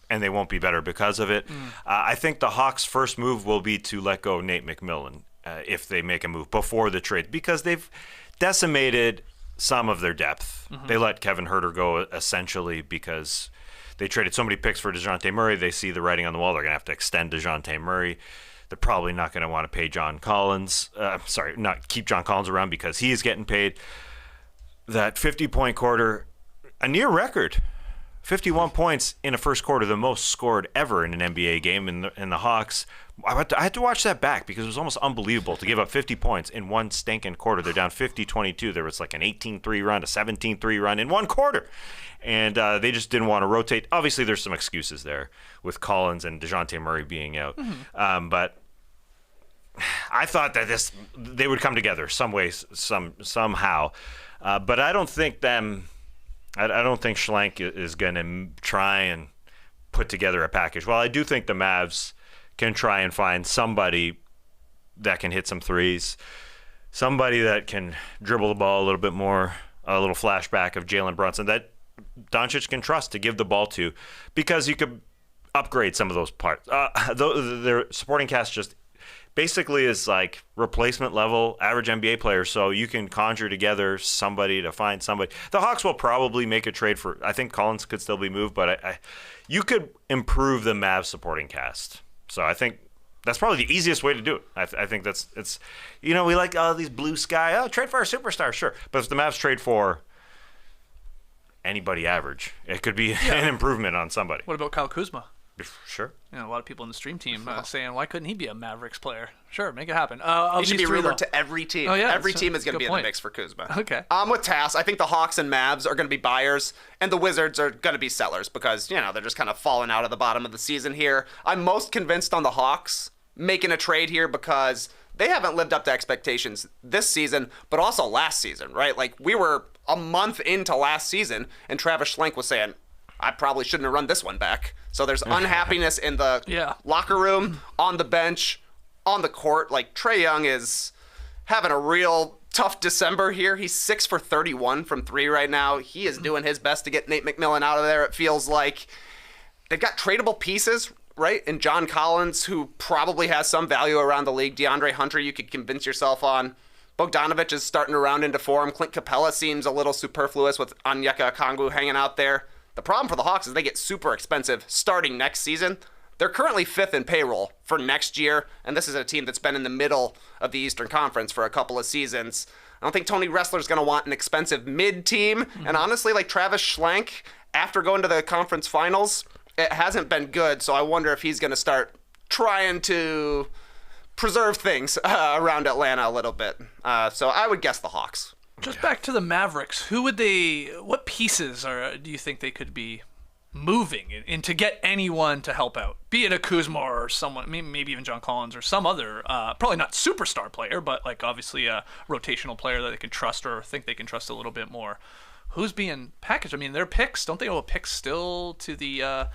and they won't be better because of it. I think the Hawks' first move will be to let go of Nate McMillan if they make a move before the trade because they've decimated some of their depth. They let Kevin Herter go essentially because they traded so many picks for DeJounte Murray. They see the writing on the wall. They're going to have to extend DeJounte Murray. They're probably not going to want to pay John Collins. Not keep John Collins around because he's getting paid. That 50-point quarter, a near record. 51 points in a first quarter, the most scored ever in an NBA game in the Hawks. I had to watch that back because it was almost unbelievable to give up 50 points in one stinking quarter. They're down 50-22. There was like an 18-3 run, a 17-3 run in one quarter. And they just didn't want to rotate. Obviously, there's some excuses there with Collins and DeJounte Murray being out. But I thought that they would come together somehow. But I don't think I don't think Schlenk is going to try and put together a package. Well, I do think the Mavs can try and find somebody that can hit some threes, somebody that can dribble the ball a little bit more, a little flashback of Jalen Brunson that Doncic can trust to give the ball to, because you could upgrade some of those parts. Their supporting cast just basically is like replacement level average NBA players, so you can conjure together somebody to find somebody. The Hawks will probably make a trade for, I think Collins could still be moved, but you could improve the Mavs supporting cast. So I think that's probably the easiest way to do it. I think it's we like these blue sky, trade for our superstar, sure. But if the Mavs trade for anybody average, it could be an improvement on somebody. What about Kyle Kuzma? Sure. You know, a lot of people in the stream team saying, why couldn't he be a Mavericks player? Sure, make it happen. He should be rumored to every team. Oh, yeah, every team is going to be in the mix for Kuzma. Okay. With Tass, I think the Hawks and Mavs are going to be buyers, and the Wizards are going to be sellers because, they're just kind of falling out of the bottom of the season here. I'm most convinced on the Hawks making a trade here because they haven't lived up to expectations this season, but also last season, right? Like, we were a month into last season, and Travis Schlenk was saying, I probably shouldn't have run this one back. So there's unhappiness in the locker room, on the bench, on the court. Like, Trae Young is having a real tough December here. He's 6 for 31 from 3 right now. He is doing his best to get Nate McMillan out of there. It feels like they've got tradable pieces, right? And John Collins, who probably has some value around the league. DeAndre Hunter, you could convince yourself on. Bogdanovich is starting to round into form. Clint Capella seems a little superfluous with Onyeka Okongwu hanging out there. The problem for the Hawks is they get super expensive starting next season. They're currently 5th in payroll for next year, and this is a team that's been in the middle of the Eastern Conference for a couple of seasons. I don't think Tony Ressler's going to want an expensive mid-team, and honestly, like Travis Schlenk, after going to the conference finals, it hasn't been good, so I wonder if he's going to start trying to preserve things around Atlanta a little bit. So I would guess the Hawks. Just back to the Mavericks, what pieces do you think they could be moving in to get anyone to help out? Be it a Kuzma or someone, maybe even John Collins or some other, probably not superstar player, but like obviously a rotational player that they can trust or think they can trust a little bit more. Who's being packaged? I mean, their picks, don't they owe a pick still to the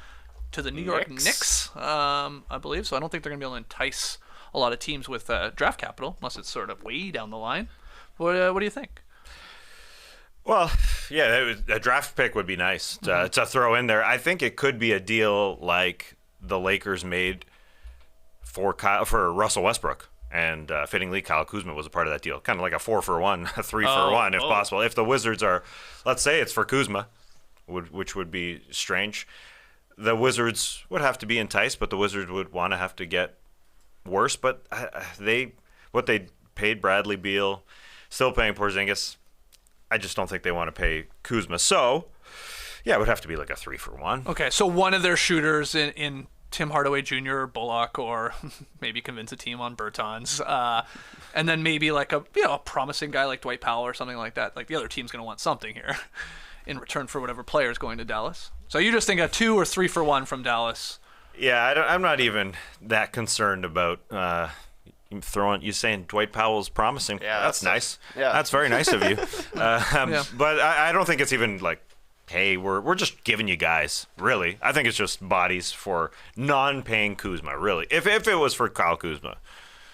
New York Knicks, I believe, so I don't think they're going to be able to entice a lot of teams with draft capital, unless it's sort of way down the line. What do you think? Well, yeah, a draft pick would be nice to throw in there. I think it could be a deal like the Lakers made for Russell Westbrook, and fittingly, Kyle Kuzma was a part of that deal. Kind of like a 4-for-1, a 3-for-1 if possible. If the Wizards are, let's say it's for Kuzma, which would be strange, the Wizards would have to be enticed, but the Wizards would want to have to get worse. But what they paid Bradley Beal, still paying Porzingis, I just don't think they want to pay Kuzma. So, yeah, it would have to be like a 3-for-1. Okay, so one of their shooters in Tim Hardaway Jr. or Bullock, or maybe convince a team on Bertans, and then maybe like a promising guy like Dwight Powell or something like that. Like the other team's going to want something here in return for whatever player is going to Dallas. So you just think a 2 or 3-for-1 from Dallas? Yeah, I'm not even that concerned about you saying Dwight Powell's promising. Yeah, that's nice. Yeah, that's very nice of you. But I don't think it's even like, hey, we're just giving you guys. Really, I think it's just bodies for non-paying Kuzma. Really, if it was for Kyle Kuzma.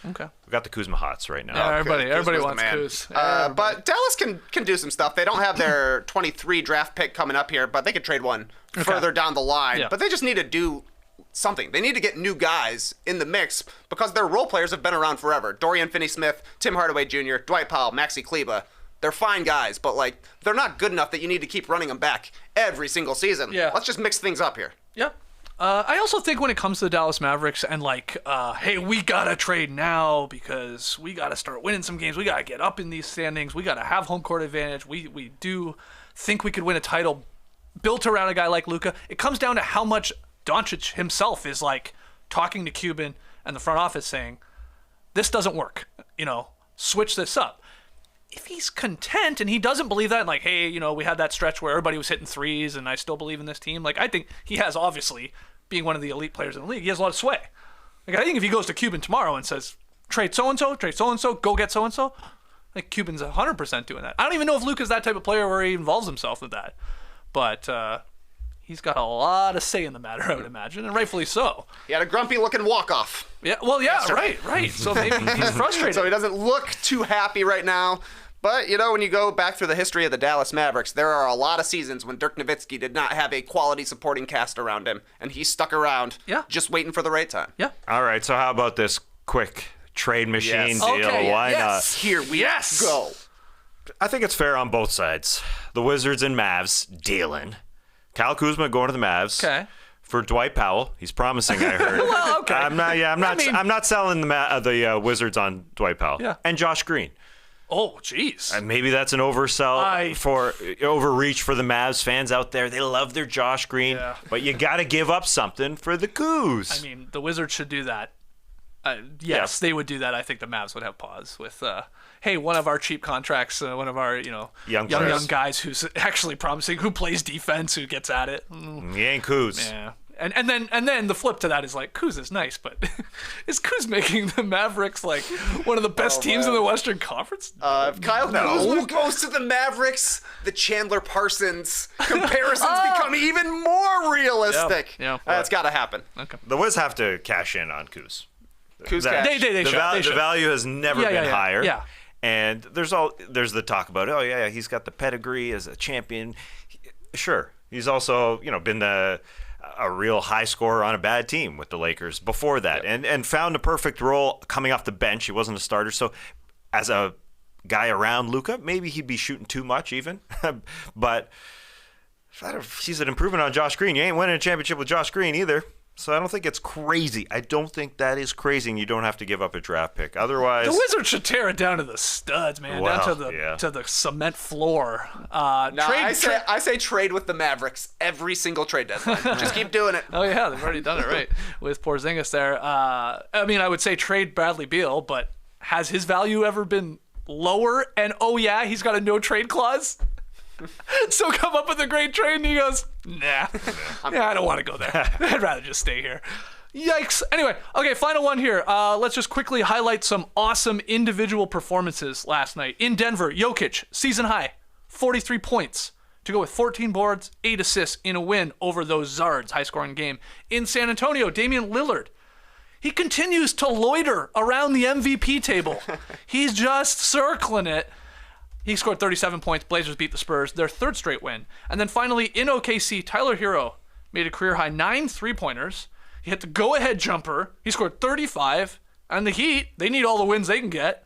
Okay. We got the Kuzma hots right now. Yeah, everybody wants Kuz. But Dallas can do some stuff. They don't have their 23 draft pick coming up here, but they could trade one further down the line. Yeah. But they just need to do something. They need to get new guys in the mix because their role players have been around forever. Dorian Finney-Smith, Tim Hardaway Jr., Dwight Powell, Maxi Kleber. They're fine guys, but like they're not good enough that you need to keep running them back every single season. Yeah. Let's just mix things up here. Yep. I also think when it comes to the Dallas Mavericks and like, hey, we got to trade now because we got to start winning some games. We got to get up in these standings. We got to have home court advantage. We do think we could win a title built around a guy like Luka. It comes down to how much Doncic himself is like talking to Cuban and the front office saying, this doesn't work, switch this up. If he's content and he doesn't believe that, and like, hey, we had that stretch where everybody was hitting threes and I still believe in this team. Like, I think he has, obviously, being one of the elite players in the league, he has a lot of sway. Like, I think if he goes to Cuban tomorrow and says, trade so-and-so, go get so-and-so, like, Cuban's 100% doing that. I don't even know if Luka's that type of player where he involves himself with that. But he's got a lot of say in the matter, I would imagine, and rightfully so. He had a grumpy-looking walk-off. Yeah, well, yeah, right. So maybe he's frustrated. So he doesn't look too happy right now. But, when you go back through the history of the Dallas Mavericks, there are a lot of seasons when Dirk Nowitzki did not have a quality supporting cast around him, and he stuck around just waiting for the right time. Yeah. All right, so how about this quick trade machine deal? Okay, Why not? Here we go. I think it's fair on both sides. The Wizards and Mavs dealing. Kyle Kuzma going to the Mavs. Okay. For Dwight Powell, he's promising. I heard. Well, okay. I'm not selling the Wizards on Dwight Powell. Yeah. And Josh Green. Oh, jeez. Maybe that's an overreach for the Mavs fans out there. They love their Josh Green, but you got to give up something for the Kuz. I mean, the Wizards should do that. Yes, they would do that. I think the Mavs would have pause with, hey, one of our cheap contracts, one of our young guys who's actually promising, who plays defense, who gets at it. He ain't Kuz. Yeah. And then the flip to that is like, Kuz is nice, but is Kuz making the Mavericks like one of the best teams in the Western Conference? If Kyle Kuzma goes to the Mavericks, the Chandler Parsons comparisons become even more realistic. Yeah. That's got to happen. Okay. The Wiz have to cash in on Kuz. Kuz cash. They should. The value has never been higher. Yeah. And there's the talk about, he's got the pedigree as a champion. Sure. He's also, been a real high scorer on a bad team with the Lakers before that, and found a perfect role coming off the bench. He wasn't a starter. So as a guy around Luka, maybe he'd be shooting too much even. But he's an improvement on Josh Green. You ain't winning a championship with Josh Green either. So I don't think it's crazy. I don't think that is crazy, and you don't have to give up a draft pick. Otherwise, the Wizards should tear it down to the studs, man, down to the cement floor. I say trade with the Mavericks every single trade deadline. Just keep doing it. Oh yeah, they've already done it right with Porzingis there. I mean, I would say trade Bradley Beal, but has his value ever been lower? And he's got a no trade clause. So come up with a great trade, and he goes, nah, I don't want to go there. I'd rather just stay here. Yikes. Anyway, okay, final one here. Let's just quickly highlight some awesome individual performances last night. In Denver, Jokic, season high, 43 points to go with 14 boards, 8 assists in a win over those Zards, high-scoring game. In San Antonio, Damian Lillard, he continues to loiter around the MVP table. He's just circling it. He scored 37 points. Blazers beat the Spurs, their third straight win. And then finally, in OKC, Tyler Herro made a career-high 9 three-pointers. He hit the go-ahead jumper. He scored 35. And the Heat, they need all the wins they can get.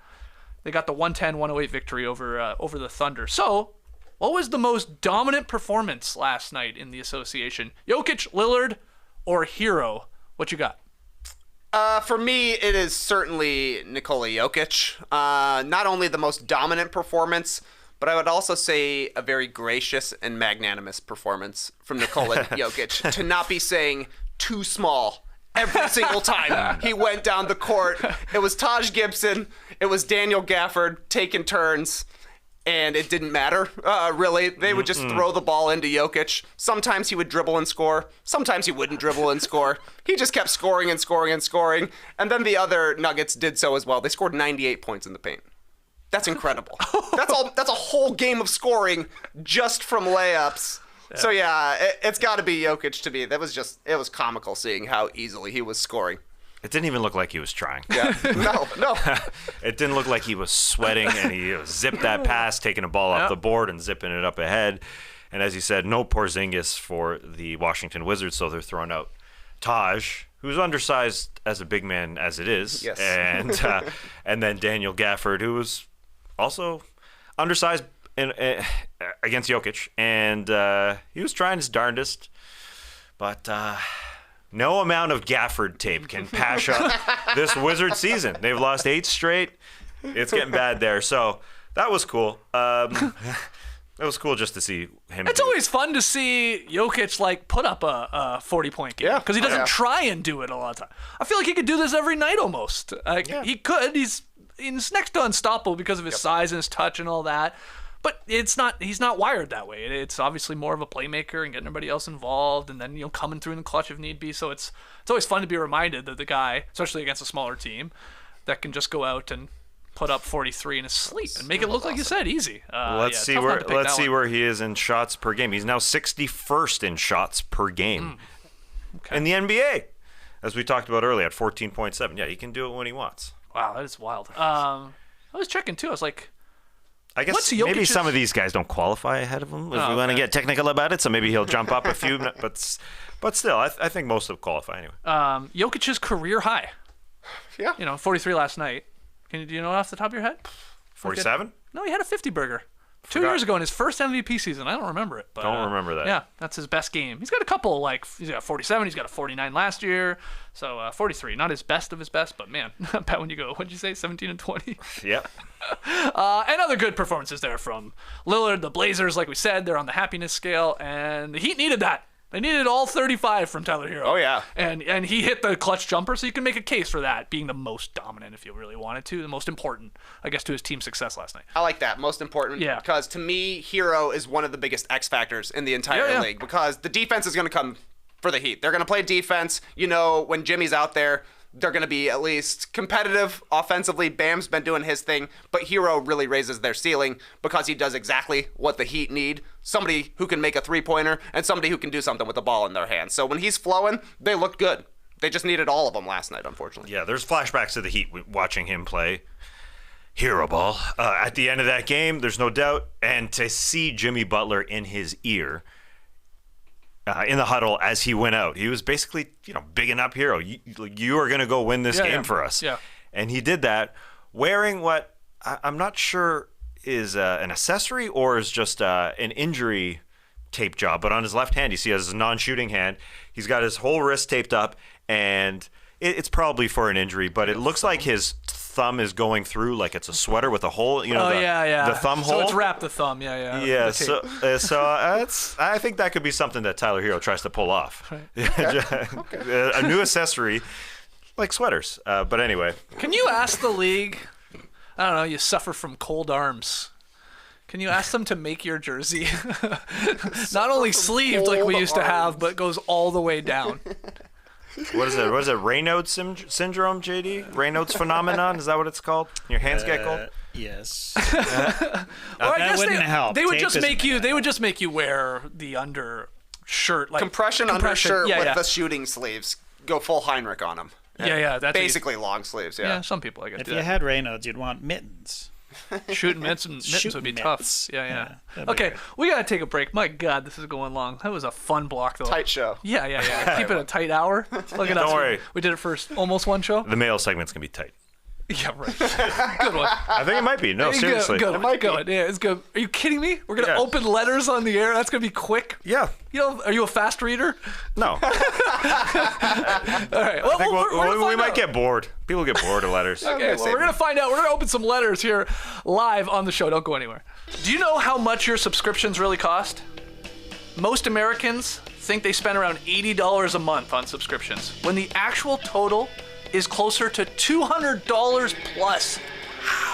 They got the 110-108 victory over the Thunder. So, what was the most dominant performance last night in the association? Jokic, Lillard, or Herro? What you got? For me, it is certainly Nikola Jokic. Not only the most dominant performance, but I would also say a very gracious and magnanimous performance from Nikola Jokic to not be saying too small every single time he went down the court. It was Taj Gibson. It was Daniel Gafford taking turns. And it didn't matter, really. They would just throw the ball into Jokic. Sometimes he would dribble and score. Sometimes he wouldn't dribble and score. He just kept scoring and scoring and scoring. And then the other Nuggets did so as well. They scored 98 points in the paint. That's incredible. That's a whole game of scoring just from layups. Yeah. So, it's got to be Jokic to me. It was comical seeing how easily he was scoring. It didn't even look like he was trying. Yeah. No. It didn't look like he was sweating, and he zipped that pass, taking a ball off the board and zipping it up ahead. And as you said, no Porzingis for the Washington Wizards, so they're throwing out Taj, who's undersized as a big man as it is. Yes. And then Daniel Gafford, who was also undersized against Jokic. And he was trying his darndest, but... no amount of Gafford tape can patch up this Wizard season. They've lost 8 straight. It's getting bad there. So that was cool. It was cool just to see him. It's always fun to see Jokic put up a 40-point game because he doesn't try and do it a lot of time. I feel like he could do this every night almost. He could. He's next to unstoppable because of his size and his touch and all that. But he's not wired that way. It's obviously more of a playmaker and getting everybody else involved, and then coming through in the clutch if need be. So it's always fun to be reminded that the guy, especially against a smaller team, that can just go out and put up 43 in his sleep and make it look like you said easy. Let's see where he is in shots per game. He's now 61st in shots per game in the NBA, as we talked about earlier at 14.7. Yeah, he can do it when he wants. Wow, that is wild. I was checking too. I was like. I guess maybe some of these guys don't qualify ahead of him if we want to get technical about it. So maybe he'll jump up a few, but still, I think most of them qualify anyway. Jokic's career high. Yeah. 43 last night. Do you know off the top of your head? 47? No, he had a 50 burger. 2 years ago in his first MVP season. I don't remember it. But, Don't remember that. Yeah, that's his best game. He's got a couple, he's got 47, he's got a 49 last year. So 43, not his best of his best, but man, I bet when you go, what'd you say, 17 and 20? Yep. And other good performances there from Lillard. The Blazers, like we said, they're on the happiness scale, and the Heat needed that. They needed all 35 from Tyler Herro. Oh, yeah. And he hit the clutch jumper, so you can make a case for that being the most dominant if you really wanted to, the most important, I guess, to his team's success last night. I like that. Most important. Yeah. Because to me, Herro is one of the biggest X factors in the entire league because the defense is going to come for the Heat. They're going to play defense. You know, when Jimmy's out there, they're going to be at least competitive offensively. Bam's been doing his thing, but Herro really raises their ceiling because he does exactly what the Heat need. Somebody who can make a three-pointer and somebody who can do something with the ball in their hands. So when he's flowing, they look good. They just needed all of them last night, unfortunately. Yeah, there's flashbacks to the Heat watching him play Herro ball. At the end of that game, there's no doubt. And to see Jimmy Butler in his ear in the huddle as he went out, he was basically, bigging up Herro. You are going to go win this game for us. Yeah. And he did that wearing what I'm not sure is an accessory or is just an injury tape job. But on his left hand, you see his non-shooting hand. He's got his whole wrist taped up, and it's probably for an injury, but it looks like his thumb is going through like it's a sweater with a hole, the thumb hole. So it's wrapped the thumb, yeah. Yeah, so I think that could be something that Tyler Herro tries to pull off. Right. A new accessory, like sweaters. But anyway. Can you ask the league, I don't know, you suffer from cold arms. Can you ask them to make your jersey not only sleeved like we used to have, but goes all the way down? What is it? Raynaud's syndrome, JD? Raynaud's phenomenon? Is that what it's called? Your hands get cold? Yes. Or I guess wouldn't help. They would Tape just isn't make you. bad. They would just make you wear the undershirt, like Compression undershirt yeah, with yeah. the shooting sleeves. Go full Heinrich on them. Yeah. That's Basically long sleeves, Yeah, some people I guess If do you that. had Reynolds, you'd want mittens. Shooting mittens would be tough. mitts. Yeah. that'd be Okay, great. we gotta take a break. My God, this is going long. That was a fun block though. Tight show. Yeah. Keep it a tight hour. Look at us. Don't worry. We did it for almost one show. The male segment's going to be tight. Yeah, right. Good one. I think it might be. No, seriously. Good one. Yeah, it's good. Are you kidding me? We're gonna Yes. open letters on the air. That's gonna be quick. Yeah. Are you a fast reader? No. All right. Well, I think we're gonna we find might out. get bored. People get bored of letters. Okay, well, we're going to find out. We're going to open some letters here live on the show. Don't go anywhere. Do you know how much your subscriptions really cost? Most Americans think they spend around $80 a month on subscriptions, when the actual total is closer to $200 plus.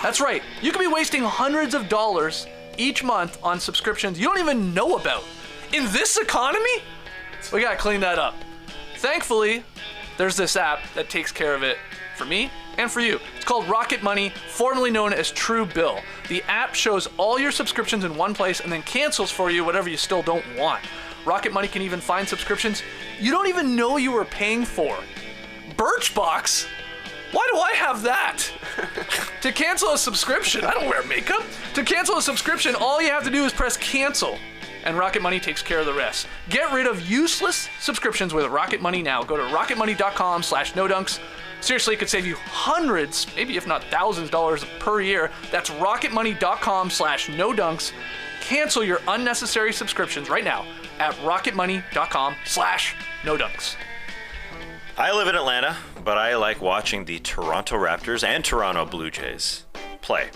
That's right. You could be wasting hundreds of dollars each month on subscriptions you don't even know about. In this economy, we got to clean that up. Thankfully, there's this app that takes care of it for me and for you. It's called Rocket Money, formerly known as True Bill. The app shows all your subscriptions in one place and then cancels for you whatever you still don't want. Rocket Money can even find subscriptions you don't even know you were paying for. Birchbox? Why do I have that? To cancel a subscription, I don't wear makeup. To cancel a subscription, all you have to do is press cancel, and Rocket Money takes care of the rest. Get rid of useless subscriptions with Rocket Money now. Go to rocketmoney.com/nodunks. Seriously, it could save you hundreds, maybe if not thousands of dollars per year. That's rocketmoney.com/nodunks. Cancel your unnecessary subscriptions right now at rocketmoney.com/nodunks. I live in Atlanta, but I like watching the Toronto Raptors and Toronto Blue Jays play.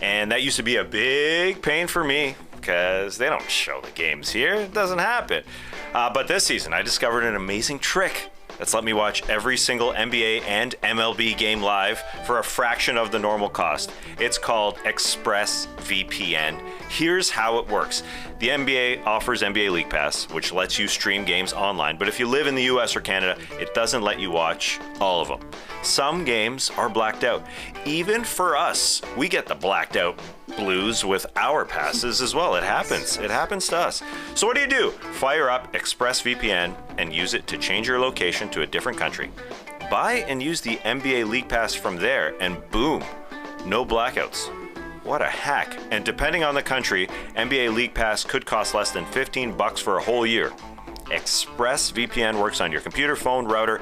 And that used to be a big pain for me because they don't show the games here. It doesn't happen. But this season, I discovered an amazing trick that's let me watch every single NBA and MLB game live for a fraction of the normal cost. It's called ExpressVPN. Here's how it works. The NBA offers NBA League Pass, which lets you stream games online. But if you live in the US or Canada, it doesn't let you watch all of them. Some games are blacked out. Even for us, we get the blacked out blues with our passes as well. It happens. It happens to us. So what do? Fire up ExpressVPN and use it to change your location to a different country. Buy and use the NBA League Pass from there, and boom, no blackouts. What a hack. And depending on the country, NBA League Pass could cost less than $15 for a whole year. ExpressVPN works on your computer, phone, router,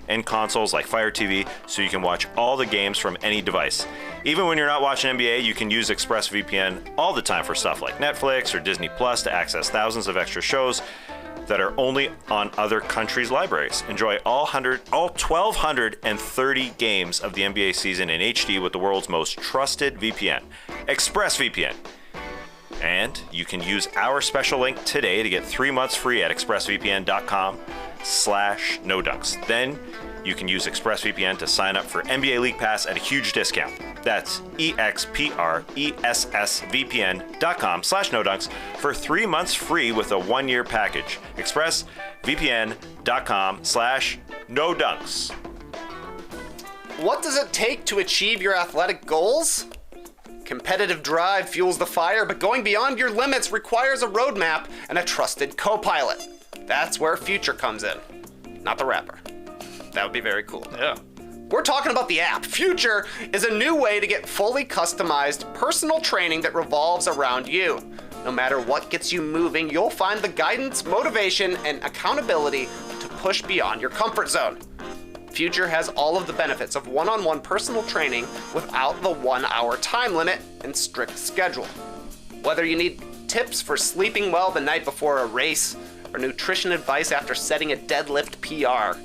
and consoles like Fire TV so you can watch all the games from any device. Even when you're not watching NBA, you can use ExpressVPN all the time for stuff like Netflix or Disney Plus to access thousands of extra shows that are only on other countries' libraries. Enjoy all 1,230 games of the NBA season in HD with the world's most trusted VPN, ExpressVPN. And you can use our special link today to get 3 months free at expressvpn.com/nodunks. Then you can use ExpressVPN to sign up for NBA League Pass at a huge discount. That's expressvpn.com/nodunks for 3 months free with a 1-year package. expressvpn.com/nodunks. What does it take to achieve your athletic goals? Competitive drive fuels the fire, but going beyond your limits requires a roadmap and a trusted co-pilot. That's where Future comes in. Not the rapper. That would be very cool. Yeah. We're talking about the app. Future is a new way to get fully customized personal training that revolves around you. No matter what gets you moving, you'll find the guidance, motivation, and accountability to push beyond your comfort zone. Future has all of the benefits of one-on-one personal training without the 1-hour time limit and strict schedule. Whether you need tips for sleeping well the night before a race or nutrition advice after setting a deadlift PR,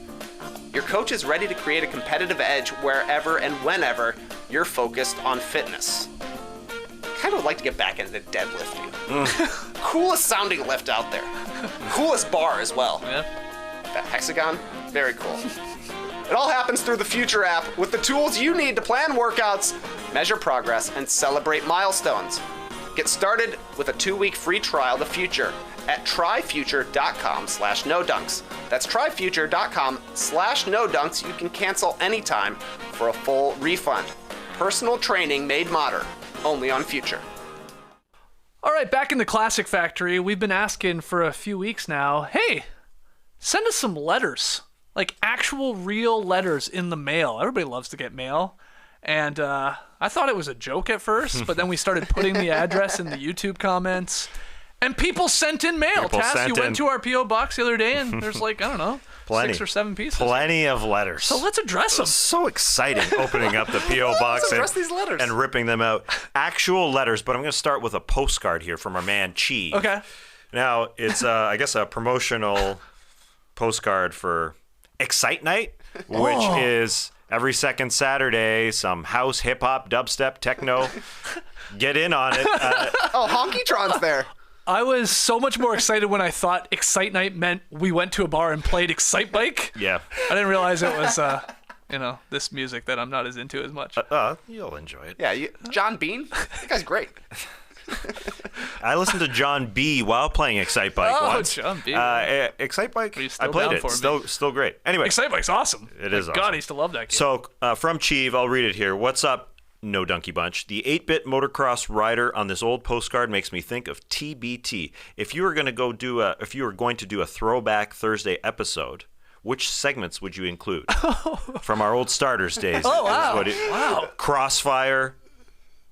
your coach is ready to create a competitive edge wherever and whenever you're focused on fitness. Kind of like to get back into deadlifting. Coolest sounding lift out there. Coolest bar as well. Yeah. That hexagon, very cool. It all happens through the Future app with the tools you need to plan workouts, measure progress, and celebrate milestones. Get started with a 2-week free trial to Future at tryfuture.com/nodunks. That's tryfuture.com/nodunks. You can cancel anytime for a full refund. Personal training made modern, only on Future. All right, back in the Classic Factory, we've been asking for a few weeks now, hey, send us some letters. Like actual real letters in the mail. Everybody loves to get mail. And I thought it was a joke at first, but then we started putting the address in the YouTube comments. And people sent in mail. Tass, you went to our P.O. box the other day, and there's like, I don't know, 6 or 7 pieces. Plenty of letters. So let's address them. So exciting opening up the P.O. box these letters. and ripping them out. Actual letters, but I'm going to start with a postcard here from our man, Chi. Okay. Now, it's, I guess, a promotional postcard for Excite Night, which is every second Saturday, some house, hip-hop, dubstep, techno. Get in on it. Oh, Honky-Tron's there. I was so much more excited when I thought Excite Night meant we went to a bar and played Excite Bike. Yeah. I didn't realize it was, this music that I'm not as into as much. You'll enjoy it. Yeah, John Bean? That guy's great. I listened to John B. while playing Excite Bike once. John B. Excite Bike, Are you I still played down it. for me? Still great. Anyway. Excite Bike's awesome. It is awesome. God, I used to love that game. So, from Cheeve, I'll read it here. What's up, No Donkey Bunch? The 8-bit motocross rider on this old postcard makes me think of TBT. If you were going to do a Throwback Thursday episode, which segments would you include? From our old starters days. Oh, wow. Wow. Crossfire.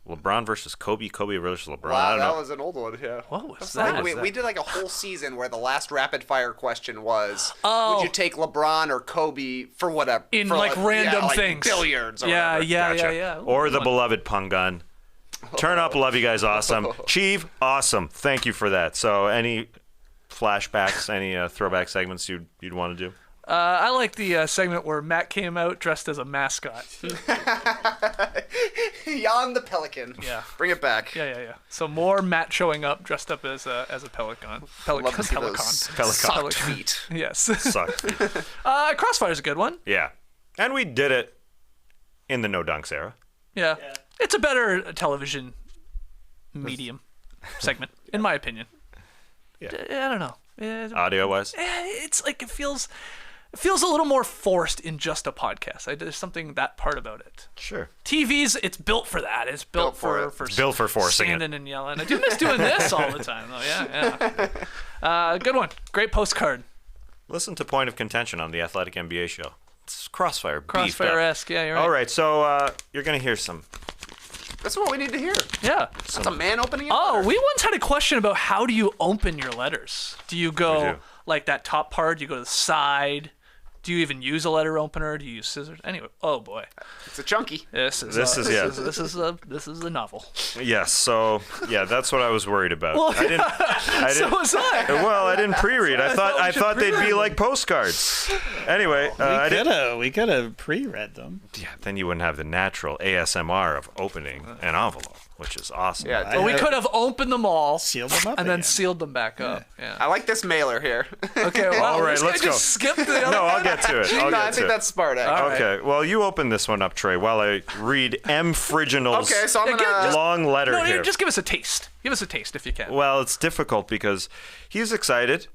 LeBron versus Kobe versus LeBron. Wow, I don't know. that was an old one, yeah. What was Like that? we did like a whole season where the last rapid fire question was, Oh. would you take LeBron or Kobe for whatever? In for like random like things. Billiards or Yeah, whatever. yeah, Gotcha. yeah. Or the beloved pun gun. Turn up, love you guys, awesome. Cheeve, awesome. Thank you for that. So, any flashbacks, any throwback segments you'd want to do? I like the segment where Matt came out dressed as a mascot. Jan the Pelican. Yeah. Bring it back. Yeah. So more Matt showing up dressed up as a pelican. Love to see those socked feet. Yes. Sucked. Crossfire's a good one. Yeah. And we did it in the No Dunks era. Yeah. It's a better television medium segment, in my opinion. Yeah. I don't know. Audio-wise? It's like it feels a little more forced in just a podcast. There's something that part about it. Sure. TV's, it's built for that. It's built for It's built for forcing standing and yelling. I do miss doing this all the time, though. Yeah. Good one. Great postcard. Listen to Point of Contention on the Athletic NBA show. It's Crossfire. Crossfire-esque. Yeah, you're right. All right, so you're going to hear some. That's what we need to hear. Yeah. That's a man opening a Oh, letter. we once had a question about how do you open your letters? Do you We go do. like that top part? Do you go to the side? Do you even use a letter opener? Do you use scissors? Anyway, oh boy, It's a chunky. this is a novel. Yes. So yeah, that's what I was worried about. Well, I didn't. So was I. Well, I didn't pre-read. I we should thought they'd be pre-read like postcards. Anyway, I didn't. We could have pre-read them. Yeah, then you wouldn't have the natural ASMR of opening an envelope, which is awesome. Yeah. Well, we could have opened them all, Sealed them up and then again. sealed them back up. Yeah. I like this mailer here. Okay. Well, All right, this guy let's go. just skipped the other No, one. I'll get to it. No, I think that's smart, actually. Okay. Well, you open this one up, Trey, while I read M. Friginal's Okay, so I'm Yeah, gonna. long letter No, here. just give us a taste. Give us a taste if you can. Well, it's difficult because he's excited.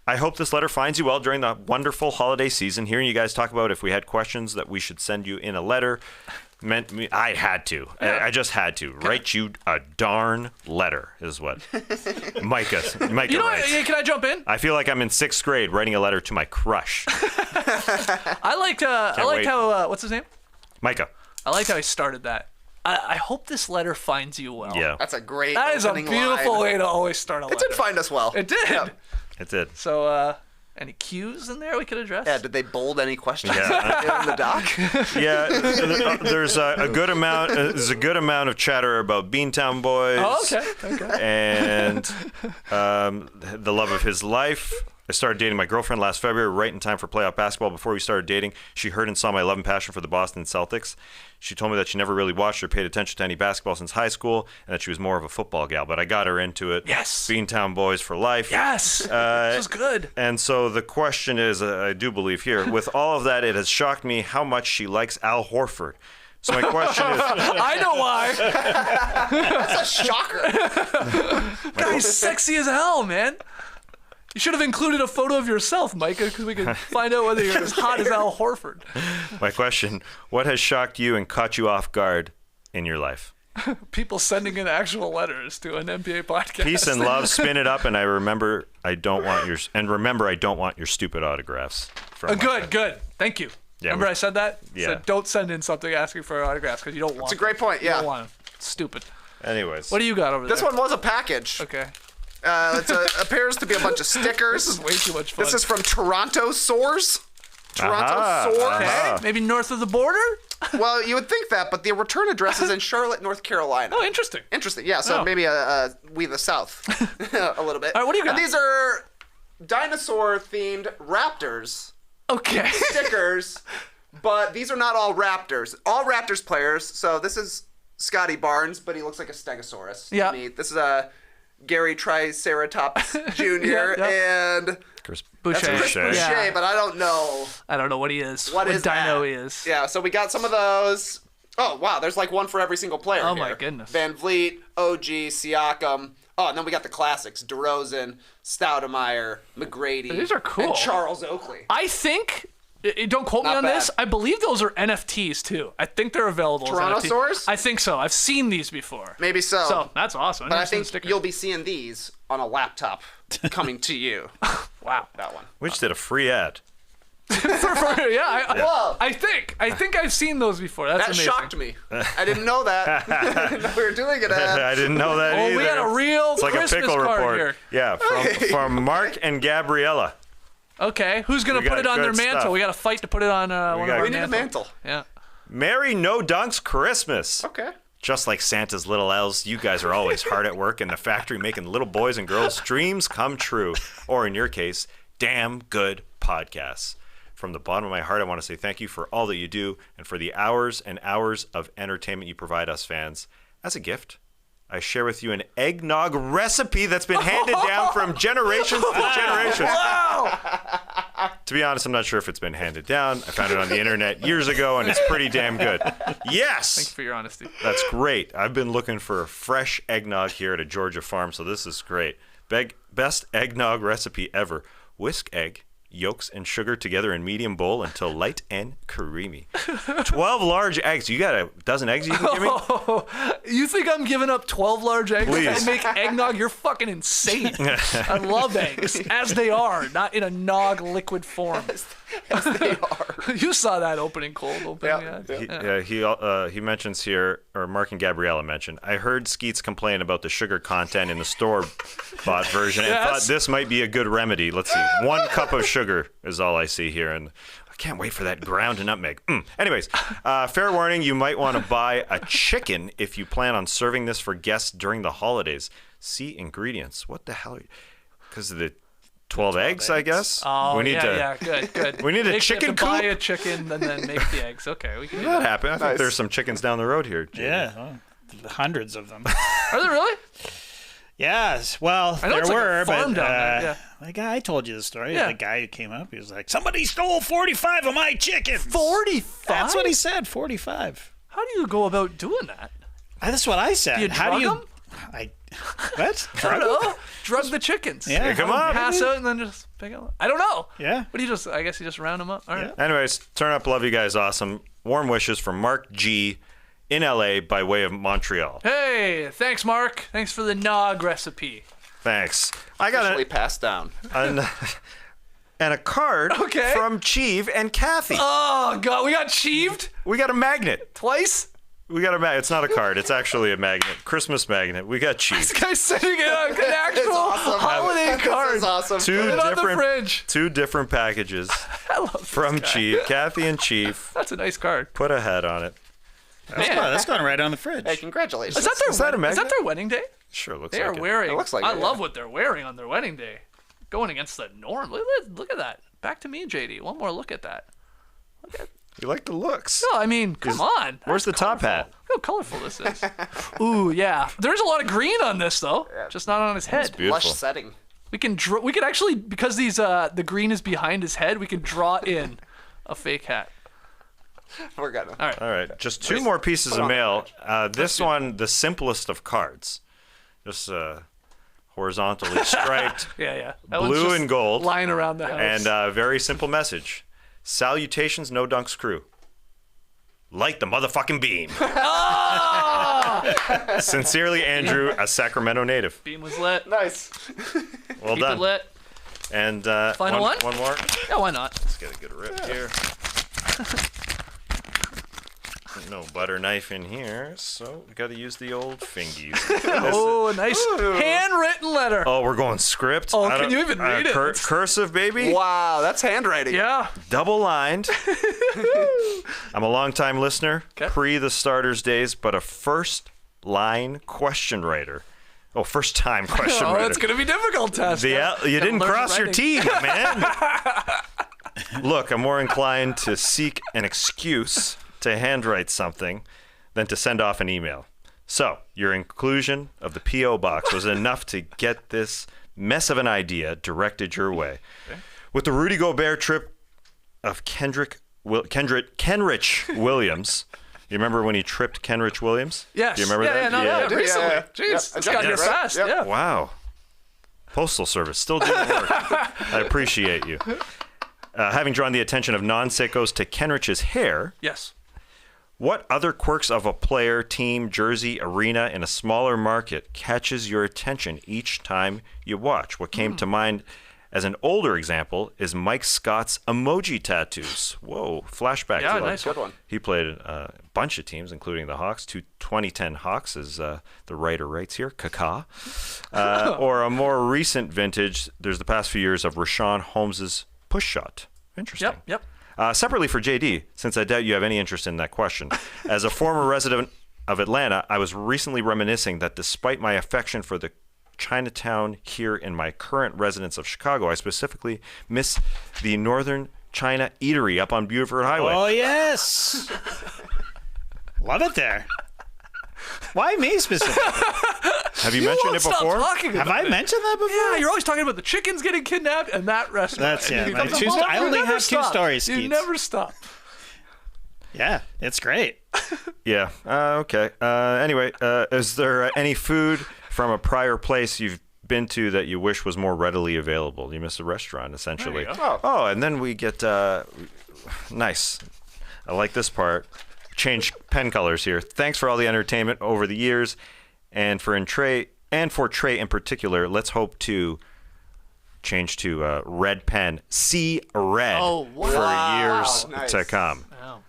I hope this letter finds you well during the wonderful holiday season. Hearing you guys talk about if we had questions that we should send you in a letter meant me. I had to. I just had to write you a darn letter. Is what Micah You know what? writes. Yeah, can I jump in? I feel like I'm in 6th grade writing a letter to my crush, I liked wait. how what's his name? Micah. I liked how he started that. I hope this letter finds you well. Yeah, That's a great. That is a opening beautiful line. way to always start a letter. It did find us well. It did. Yeah. it did. So, any cues in there we could address? Yeah, did they bold any questions Yeah. in the doc? Yeah, there's a good amount. There's a good amount of chatter about Beantown Boys. Oh, okay. And the love of his life. I started dating my girlfriend last February, right in time for playoff basketball. Before we started dating, she heard and saw my love and passion for the Boston Celtics. She told me that she never really watched or paid attention to any basketball since high school, and that she was more of a football gal. But I got her into it. Yes. Beantown Boys for life. Yes. This was good. And so the question is, I do believe here, with all of that, it has shocked me how much she likes Al Horford. So my question is, I know why. That's a shocker. Guy's sexy as hell, man. You should have included a photo of yourself, Micah, because we could find out whether you're as hot as Al Horford. my question, what has shocked you and caught you off guard in your life? People sending in actual letters to an NBA podcast. Peace and love, spin it up, and remember I don't want your stupid autographs. From Good. Thank you. Yeah, Remember I said that? Yeah. Said don't send in something asking for autographs because you don't want It's a great point, You yeah. don't want them. It's stupid. Anyways. What do you got over there? This one was a package. Okay. Appears to be a bunch of stickers. This is way too much fun. This is from Toronto Soars. Toronto Aha, Soars. Okay. Maybe north of the border? Well, you would think that, but the return address is in Charlotte, North Carolina. Oh, interesting. Interesting. Yeah, so Oh. maybe we the South a little bit. All right, what do you got? And these are dinosaur-themed Raptors Okay. stickers, but these are not all Raptors. All Raptors players. So this is Scotty Barnes, but he looks like a Stegosaurus. Yeah. to me. This is Gary Triceratops Jr. Yeah. and Chris Boucher. Chris Boucher. Boucher, Yeah. but I don't know I don't know what he is. what is dino that. he is. Yeah, so we got some of those. Oh, wow, there's like one for every single player Oh, here. my goodness. Van Vliet, OG, Siakam. Oh, and then we got the classics. DeRozan, Stoudemire, McGrady. These are cool. And Charles Oakley. I think, don't quote me Not on bad. this, I believe those are NFTs too. I think they're available as NFTs. Tyrannosaurs? I think so. I've seen these before. Maybe so. So that's awesome. But I Never seen a think sticker. you'll be seeing these on a laptop coming to you. Wow. That one. We just did a free ad. Yeah, I think I've seen those before. That's That amazing. shocked me. I didn't know that. I didn't know we were doing it. I didn't know that Oh, either. we got a real It's like Christmas a pickle card report. here. Yeah, from Mark and Gabriella. Okay, who's gonna We put got it on their good mantle? stuff. We got to fight to put it on one of our We need a mantles. mantle. Yeah. Merry No Dunks Christmas. Okay. Just like Santa's little elves, you guys are always hard at work in the factory making little boys and girls' dreams come true. Or in your case, damn good podcasts. From the bottom of my heart, I want to say thank you for all that you do and for the hours and hours of entertainment you provide us fans. As a gift, I share with you an eggnog recipe that's been handed down from generations to generations. To be honest, I'm not sure if it's been handed down. I found it on the internet years ago, and it's pretty damn good. Yes! Thanks for your honesty. That's great. I've been looking for a fresh eggnog here at a Georgia farm, so this is great. Best eggnog recipe ever. Whisk egg, yolks, and sugar together in medium bowl until light and creamy. 12 large eggs. You got a dozen eggs you can give me? Oh, you think I'm giving up 12 large eggs Please. to make eggnog? You're fucking insane. I love eggs as they are, not in a nog liquid form. As they are. You saw that opening cold opening. Yeah. He mentions here, or Mark and Gabriella mentioned, I heard Skeets complain about the sugar content in the store-bought version and Yes. thought this might be a good remedy. Let's see. 1 cup of sugar. sugar is all I see here, and I can't wait for that ground nutmeg. Anyways, fair warning, you might want to buy a chicken if you plan on serving this for guests during the holidays. See ingredients. What the hell? Because of the 12 eggs, I guess. Oh, good. We need a chicken coop. Buy a chicken and then make the eggs. Okay, we can do That that. happened. I think there's some chickens down the road here. Yeah, hundreds of them. Are there really? Yes. Well, I know there it's like a were, farm but down there, yeah. the guy I told you the story. Yeah. The guy who came up, he was like, "Somebody stole 45 of my chickens." 45? That's what he said. 45. How do you go about doing that? That's what I said. Do you How drug do you? them? What? I don't know. Drug the chickens. Yeah. Pick 'em up. Pass out and then just pick them up. I don't know. Yeah. But I guess you just round them up. All right. Anyways, turn up. Love you guys. Awesome. Warm wishes from Mark G. in LA by way of Montreal. Hey, thanks, Mark. Thanks for the nog recipe. Thanks. I got Officially passed down. and a card from Cheeve and Kathy. Oh, God. We got cheeved We got a magnet. twice? We got a magnet. It's not a card. It's actually a magnet. Christmas magnet. We got This Cheeve. guy's sending it on an actual awesome. holiday card. This is awesome. Two it on the different, fridge. two different packages I love this from guy. Cheeve. Kathy and Cheeve. That's a nice card. Put a head on it. That's going right on the fridge. Hey, congratulations. Is that their, Is that a is that magnet? their wedding day? Sure looks They like are it. wearing. It looks like I it, love yeah. what they're wearing on their wedding day. Going against the norm. Look at that. Back to me, JD. One more look at that. You like the looks. No, I mean, come on. Where's the top hat? Look how colorful this is. Ooh, yeah. There's a lot of green on this though, just not on his head. Beautiful. Lush setting. We can actually, because these the green is behind his head, we can draw in a fake hat. We're gonna. All right. All right, just two more pieces of mail. This one, the simplest of cards. Just horizontally striped, Yeah. That one's blue just and gold, lying around the house. and very simple message. Salutations, No Dunks crew. Light the motherfucking beam. Sincerely, Andrew, a Sacramento native. Beam was lit. Nice. Well Keep it done. lit. And Final one? One more. Yeah, why not? Let's get a good rip here. No butter knife in here, so we got to use the old fingies. Oh, a nice handwritten letter. Oh, we're going script. Oh, I can don't- you even read it? Cursive, baby. Wow, that's handwriting. Yeah. Double lined. I'm a longtime listener, pre the starters days, but a first line question writer. Oh, first time question Oh, writer. it's gonna be difficult, Tess. You didn't learn cross your writing. T, man. Look, I'm more inclined to seek an excuse to handwrite something than to send off an email. So, your inclusion of the P.O. box was enough to get this mess of an idea directed your way. Okay. With the Rudy Gobert trip of Kenrich Williams. You remember when he tripped Kenrich Williams? Yes. Do you remember Yeah, that? yeah, recently. Yeah. Jeez, Yeah, it's got here right? fast. Yep. Yeah. Wow. Postal Service still doing work. I appreciate you. Having drawn the attention of non-sickos to Kenrich's hair, Yes. what other quirks of a player, team, jersey, arena in a smaller market catches your attention each time you watch? What came to mind as an older example is Mike Scott's emoji tattoos. Whoa, flashback. Yeah, to nice. Good one. He played a bunch of teams, including the Hawks. 2010 Hawks, as the writer writes here, Kaka. Or a more recent vintage, there's the past few years of Rashawn Holmes's push shot. Interesting. Yep. Separately for JD, since I doubt you have any interest in that question, as a former resident of Atlanta, I was recently reminiscing that despite my affection for the Chinatown here in my current residence of Chicago, I specifically miss the Northern China Eatery up on Buford Highway. Oh, yes. Love it there. Why me specifically? Have you mentioned it Stop before? talking Have about I it. mentioned that before? Yeah, you're always talking about the chickens getting kidnapped and that restaurant. That's, yeah, You my never- two- I only you never have two stop. stories, You Skeets. never stop. Yeah, it's great. Yeah. Okay. Anyway, is there any food from a prior place you've been to that you wish was more readily available? You miss a restaurant, essentially. There you go. Oh, and then we get nice. I like this part. Change pen colors here. Thanks for all the entertainment over the years, and for Trey in particular. Let's hope to change to red pen. See red Oh, wow. for years Nice. to come. Wow.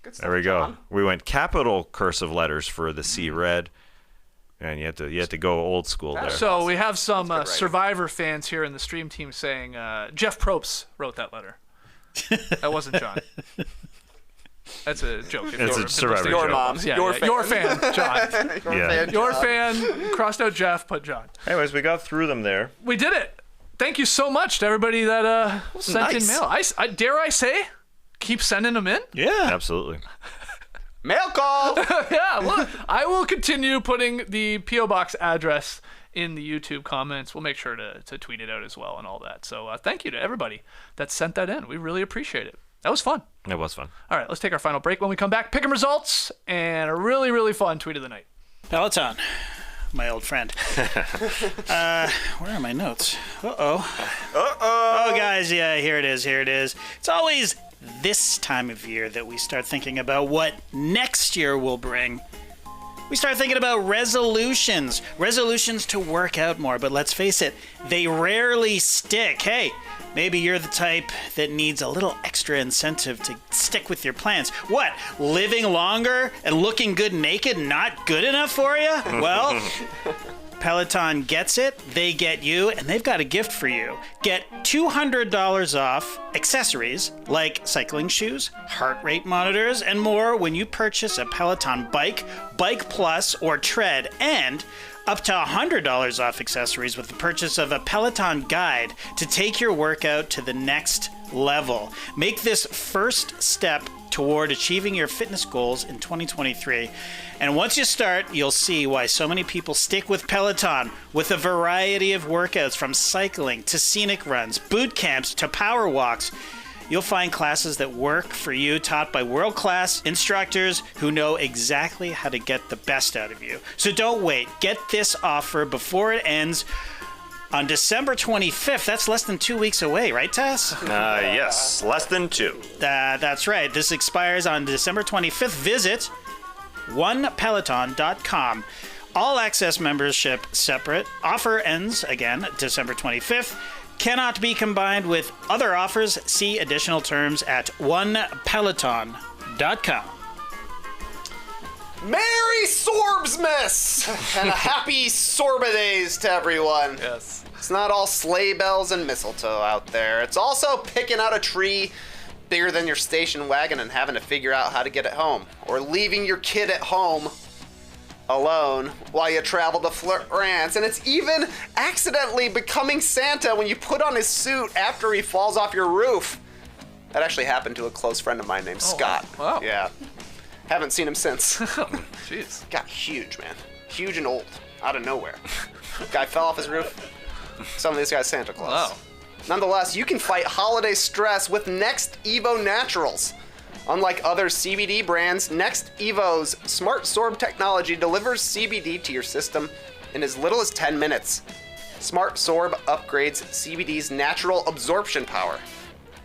Good stuff, There we go. John. We went capital cursive letters for the C red. And you have to go old school there. So we have some writing. Survivor fans here in the stream team saying Jeff Probst wrote that letter. That wasn't John. That's a joke. It's a Survivor Your joke. mom. Yeah, Your yeah. fan. Your fan, John. Yeah. Your fan crossed out Jeff, put John. Anyways, we got through them there. We did it. Thank you so much to everybody that sent in mail. I dare I say, keep sending them in. Yeah. Absolutely. Mail call. Yeah, well, I will continue putting the P.O. Box address in the YouTube comments. We'll make sure to tweet it out as well and all that. So thank you to everybody that sent that in. We really appreciate it. That was fun. It was fun. All right, let's take our final break. When we come back, pick 'em results and a really, really fun tweet of the night. Peloton, my old friend. Where are my notes? Oh, guys, yeah, here it is. It's always this time of year that we start thinking about what next year will bring. We start thinking about resolutions to work out more, but let's face it, they rarely stick. Hey, maybe you're the type that needs a little extra incentive to stick with your plans. What, living longer and looking good naked not good enough for you? Well, Peloton gets it, they get you, and they've got a gift for you. Get $200 off accessories like cycling shoes, heart rate monitors, and more when you purchase a Peloton bike, Bike Plus, or Tread, and up to $100 off accessories with the purchase of a Peloton guide to take your workout to the next level. Make this first step toward achieving your fitness goals in 2023. And once you start, you'll see why so many people stick with Peloton with a variety of workouts from cycling to scenic runs, boot camps to power walks. You'll find classes that work for you, taught by world-class instructors who know exactly how to get the best out of you. So don't wait. Get this offer before it ends on December 25th. That's less than 2 weeks away, right, Tess? Yes, less than 2. That's right. This expires on December 25th. Visit onepeloton.com. All access membership separate. Offer ends, again, December 25th. Cannot be combined with other offers. See additional terms at onepeloton.com. Merry Sorbsmas and a happy Sorbidays to everyone. Yes. It's not all sleigh bells and mistletoe out there. It's also picking out a tree bigger than your station wagon and having to figure out how to get it home. Or leaving your kid at home alone while you travel to France. And it's even accidentally becoming Santa when you put on his suit after he falls off your roof. That actually happened to a close friend of mine named Scott. Wow. Yeah. Haven't seen him since. Jeez. Got huge, man. Huge and old. Out of nowhere. Guy fell off his roof. Some of these guys Santa Claus. Wow. Nonetheless, you can fight holiday stress with Next Evo Naturals. Unlike other CBD brands, Next Evo's Smart Sorb technology delivers CBD to your system in as little as 10 minutes. Smart Sorb upgrades CBD's natural absorption power.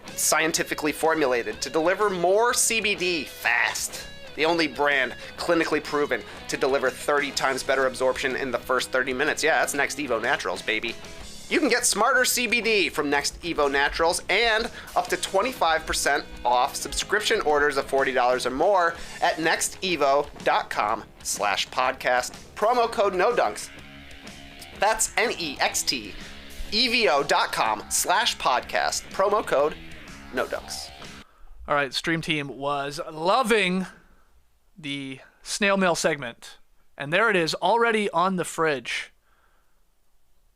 It's scientifically formulated to deliver more CBD fast. The only brand clinically proven to deliver 30 times better absorption in the first 30 minutes. Yeah, that's Next Evo Naturals, baby. You can get smarter CBD from Next Evo Naturals and up to 25% off subscription orders of $40 or more at nextevo.com/podcast. Promo code NODUNKS. That's nextevo.com/podcast. Promo code NODUNKS. All right, Stream Team was loving the snail mail segment. And there it is, already on the fridge.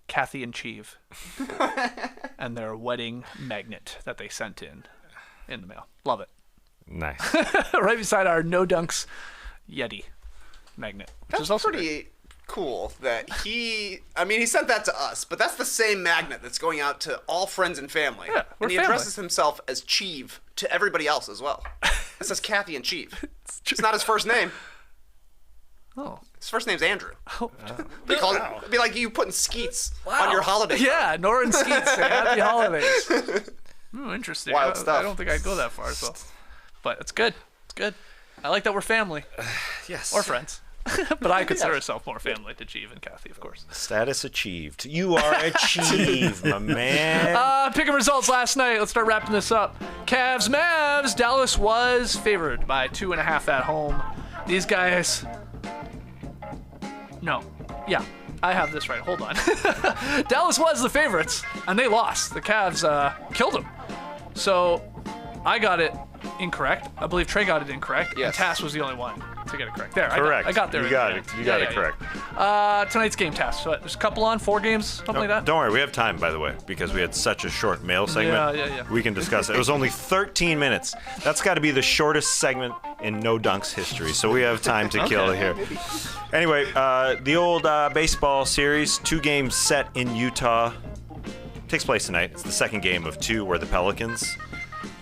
Kathy and Cheeve and their wedding magnet that they sent in the mail. Love it. Nice. Right beside our No Dunks Yeti magnet, which That's is also pretty cool that he sent that to us, but that's the same magnet that's going out to all friends and family. Yeah, we're and he family. addresses himself as Cheeve to everybody else as well. It says Kathy and Cheeve. It's not his first name. Oh. His first name's Andrew. It'd be like you putting Skeets on your holiday. Yeah, Nora and Skeets say happy holidays. Ooh, interesting. Wild stuff. I don't think I'd go that far, so. But it's good. It's good. I like that we're family. Yes. Or friends. But I consider myself more family to Cheeve and Kathy, of course. Status achieved. You are achieved, my man. Picking results last night. Let's start wrapping this up. Cavs-Mavs. Dallas was favored by 2.5 at home. These guys... No. Yeah, I have this right. Hold on. Dallas was the favorites, and they lost. The Cavs killed them. So I got it incorrect. I believe Trey got it incorrect. Yes. And Tass was the only one to get it correct. There, Correct. I got there. You got it. You got it correct. Tonight's game, Tass. So there's a couple on, 4 games, something like that. Don't worry, we have time, by the way, because we had such a short mail segment. Yeah. We can discuss it. It was only 13 minutes. That's got to be the shortest segment in No Dunks history, so we have time to kill here. Anyway, the old baseball series, 2 games set in Utah, takes place tonight. It's the second game of 2 where the Pelicans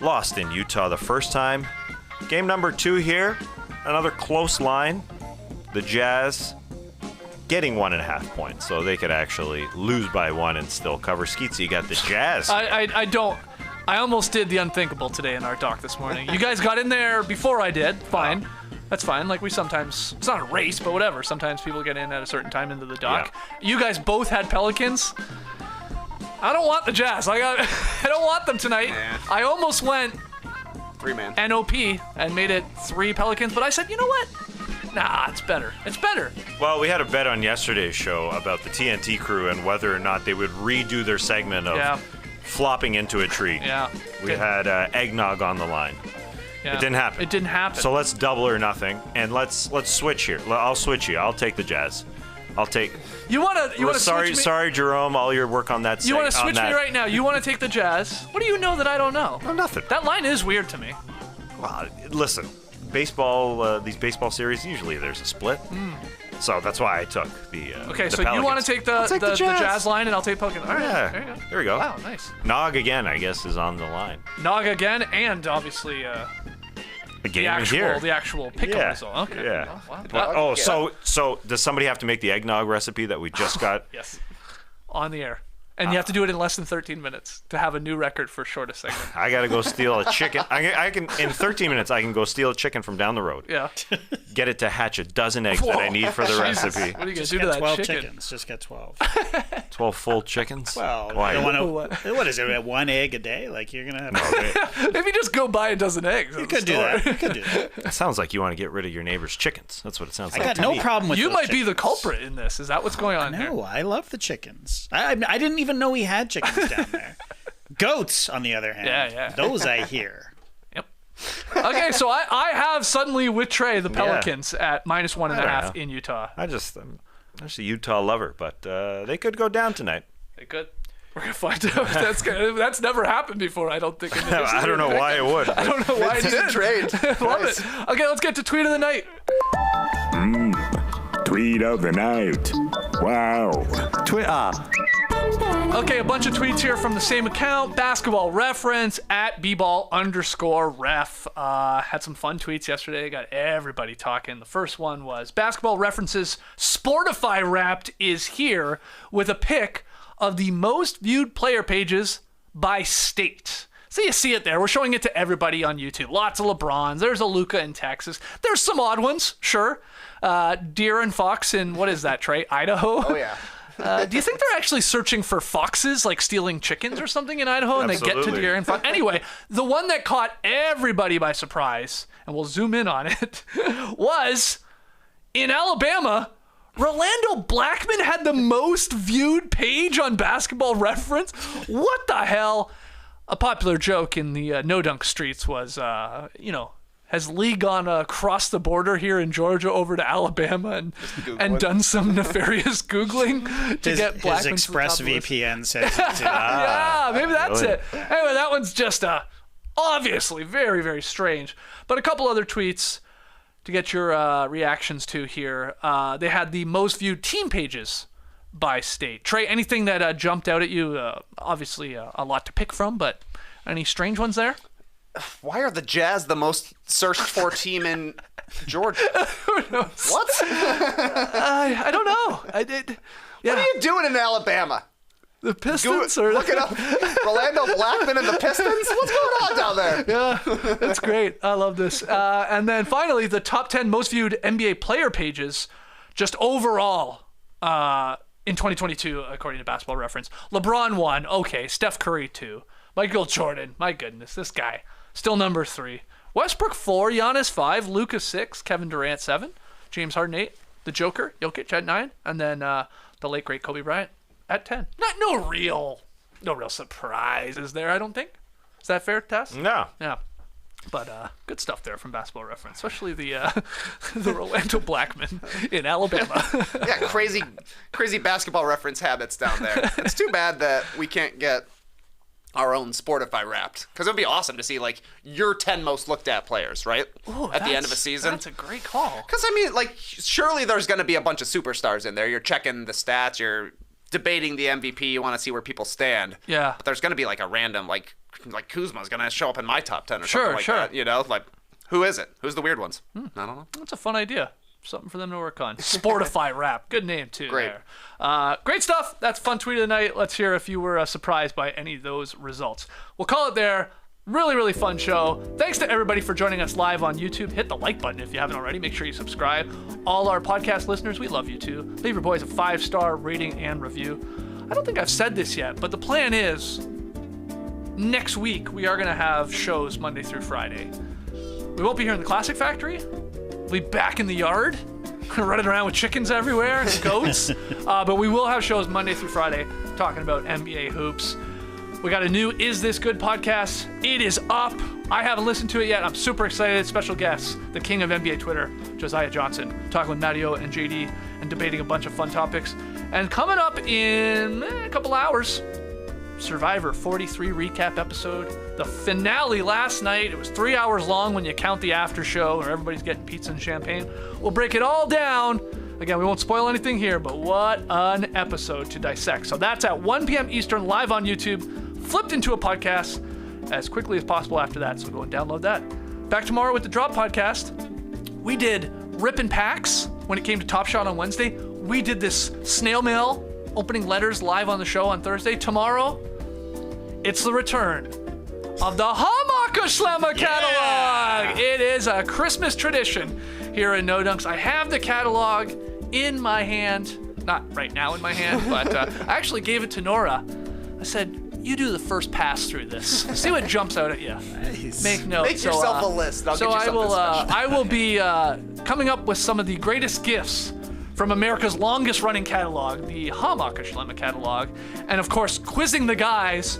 lost in Utah the first time. Game number 2 here, another close line. The Jazz getting 1.5 points, so they could actually lose by 1 and still cover. Skeetsy got the Jazz. I almost did the unthinkable today in our doc this morning. You guys got in there before I did. Fine. That's fine. Like, we sometimes, it's not a race, but whatever. Sometimes people get in at a certain time into the doc. Yeah. You guys both had Pelicans. I don't want the Jazz. I don't want them tonight. Man. I almost went 3-man NOP and made it 3 Pelicans, but I said, you know what? Nah, it's better. It's better. Well, we had a bet on yesterday's show about the TNT crew and whether or not they would redo their segment of flopping into a tree. Yeah. We had eggnog on the line. Yeah. It didn't happen. It didn't happen. So let's double or nothing, and let's switch here. I'll switch you. I'll take the Jazz. I'll take. You wanna switch me? Sorry, Jerome. All your work on that. You want to switch me right now? You want to take the Jazz? What do you know that I don't know? No, nothing. That line is weird to me. Well, listen, baseball. These baseball series usually there's a split. So that's why I took the. Okay, the so Pelicans. you want to take the Jazz line, and I'll take Pelican. All right, Yeah. there you go. There we go. Wow, nice. Nog again, I guess, is on the line. Nog again, and obviously The game is here. the actual pick'em result. Okay. Yeah. Oh, wow. Oh, so does somebody have to make the eggnog recipe that we just got? Yes. On the air. And you have to do it in less than 13 minutes to have a new record for shortest segment. I gotta go steal a chicken. I can in 13 minutes. I can go steal a chicken from down the road. Yeah. Get it to hatch a dozen eggs that I need for the recipe. What are you gonna Just do to get that 12 chicken? chickens. Just get 12. 12 full chickens. Well, why? you don't want to. What is it? 1 egg a day? Like you're gonna have. Maybe just go buy a dozen eggs. You could do that. You could do that. It sounds like you want to get rid of your neighbor's chickens. That's what it sounds I like. got to no me. problem with. You those might be the chickens. culprit in this. Is that what's going on here? No, I love the chickens. I didn't even know we had chickens down there. Goats, on the other hand. Yeah. Those I hear. Yep. Okay, so I have suddenly with Trey the Pelicans at -1.5 in Utah. I'm just a Utah lover, but they could go down tonight. They could. We're gonna find out. That's never happened before. I don't think. In the I don't know why it would. I don't know why it did. trade. Love it. Okay, let's get to tweet of the night. Tweet of the night. Wow. Twitter. Okay, a bunch of tweets here from the same account, Basketball Reference at @bball_ref. Had some fun tweets yesterday. Got everybody talking. The first one was Basketball Reference's Sportify Wrapped is here with a pic of the most viewed player pages by state. So you see it there. We're showing it to everybody on YouTube. Lots of LeBrons. There's a Luka in Texas. There's some odd ones, sure. Deer and Fox in, what is that, Trey? Idaho? Oh, yeah. Do you think they're actually searching for foxes, like stealing chickens or something in Idaho, and they get to Absolutely. deer and fox? Anyway, the one that caught everybody by surprise, and we'll zoom in on it, was in Alabama. Rolando Blackman had the most viewed page on Basketball Reference. What the hell? A popular joke in the no dunk streets was, has Lee gone across the border here in Georgia over to Alabama and done some nefarious Googling to get Blackman His Express to the top of the list? VPN says it too. Yeah, maybe that's really? it. Anyway, that one's just obviously very, very strange. But a couple other tweets to get your reactions to here. They had the most viewed team pages by state. Trey, anything that jumped out at you? Obviously, a lot to pick from, but any strange ones there? Why are the Jazz the most searched for team in Georgia? Who knows? What? I don't know. I did. Yeah. What are you doing in Alabama? The Pistons or Look it up. Rolando Blackman and the Pistons? What's going on down there? Yeah, that's great. I love this. And then finally, the top 10 most viewed NBA player pages, just overall, in 2022, according to Basketball Reference. LeBron 1, okay. Steph Curry 2. Michael Jordan, my goodness, this guy, still number 3. Westbrook 4, Giannis 5, Luka 6, Kevin Durant 7, James Harden 8. the Joker, Jokic at 9, and then the late great Kobe Bryant at 10. No real surprises there, I don't think. Is that fair, Tess? No. Yeah. But good stuff there from Basketball Reference, especially the Rolando Blackman in Alabama. Yeah, crazy Basketball Reference habits down there. It's too bad that we can't get our own Sportify Wrapped, because it would be awesome to see like your 10 most looked at players, right? Ooh, at the end of a season. That's a great call. Because I mean, like, surely there's going to be a bunch of superstars in there. You're checking the stats. You're debating the MVP. You want to see where people stand. Yeah. But there's going to be like a random like Kuzma's going to show up in my top 10 or Sure, something like sure. that. You know, like who is it? Who's the weird ones? I don't know. That's a fun idea. Something for them to work on. Sportify Wrap. Good name, too. Great. There. Great stuff. That's fun tweet of the night. Let's hear if you were surprised by any of those results. We'll call it there. Really, really fun show. Thanks to everybody for joining us live on YouTube. Hit the like button if you haven't already. Make sure you subscribe. All our podcast listeners, we love you too. Leave your boys a 5-star rating and review. I don't think I've said this yet, but the plan is next week we are going to have shows Monday through Friday. We won't be here in the Classic Factory. We'll be back in the yard, running around with chickens everywhere and goats. But we will have shows Monday through Friday talking about NBA hoops. We got a new Is This Good podcast. It is up. I haven't listened to it yet. I'm super excited. Special guests, the king of NBA Twitter, Josiah Johnson, talking with Matteo and JD and debating a bunch of fun topics. And coming up in a couple hours, Survivor 43 recap episode. The finale last night. It was 3 hours long when you count the after show where everybody's getting pizza and champagne. We'll break it all down. Again, we won't spoil anything here, but what an episode to dissect. So that's at 1 p.m. Eastern, live on YouTube, flipped into a podcast as quickly as possible after that. So go and download that. Back tomorrow with the Drop Podcast. We did Rippin' Packs when it came to Top Shot on Wednesday. We did this snail mail opening letters live on the show on Thursday. Tomorrow, it's the return of the Hamaka catalog. It is a Christmas tradition here in No Dunks. I have the catalog in my hand. Not right now in my hand, but I actually gave it to Nora. I said, you do the first pass through this. See what jumps out at you. Nice. Make notes. Make yourself a list. I'll get you something special. I will be coming up with some of the greatest gifts from America's longest running catalog, the Hamaka catalog, and of course quizzing the guys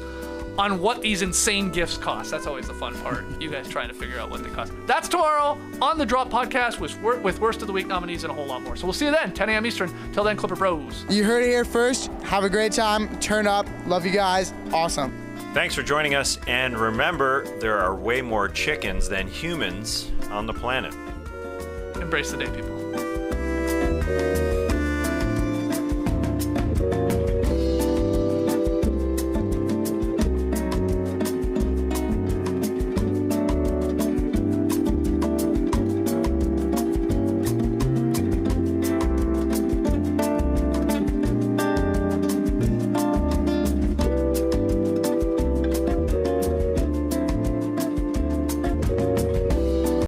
on what these insane gifts cost. That's always the fun part. You guys trying to figure out what they cost. That's tomorrow on the Drop Podcast with Worst of the Week nominees and a whole lot more. So we'll see you then, 10 a.m. Eastern. Till then, Clipper Bros. You heard it here first. Have a great time. Turn up. Love you guys. Awesome. Thanks for joining us. And remember, there are way more chickens than humans on the planet. Embrace the day, people.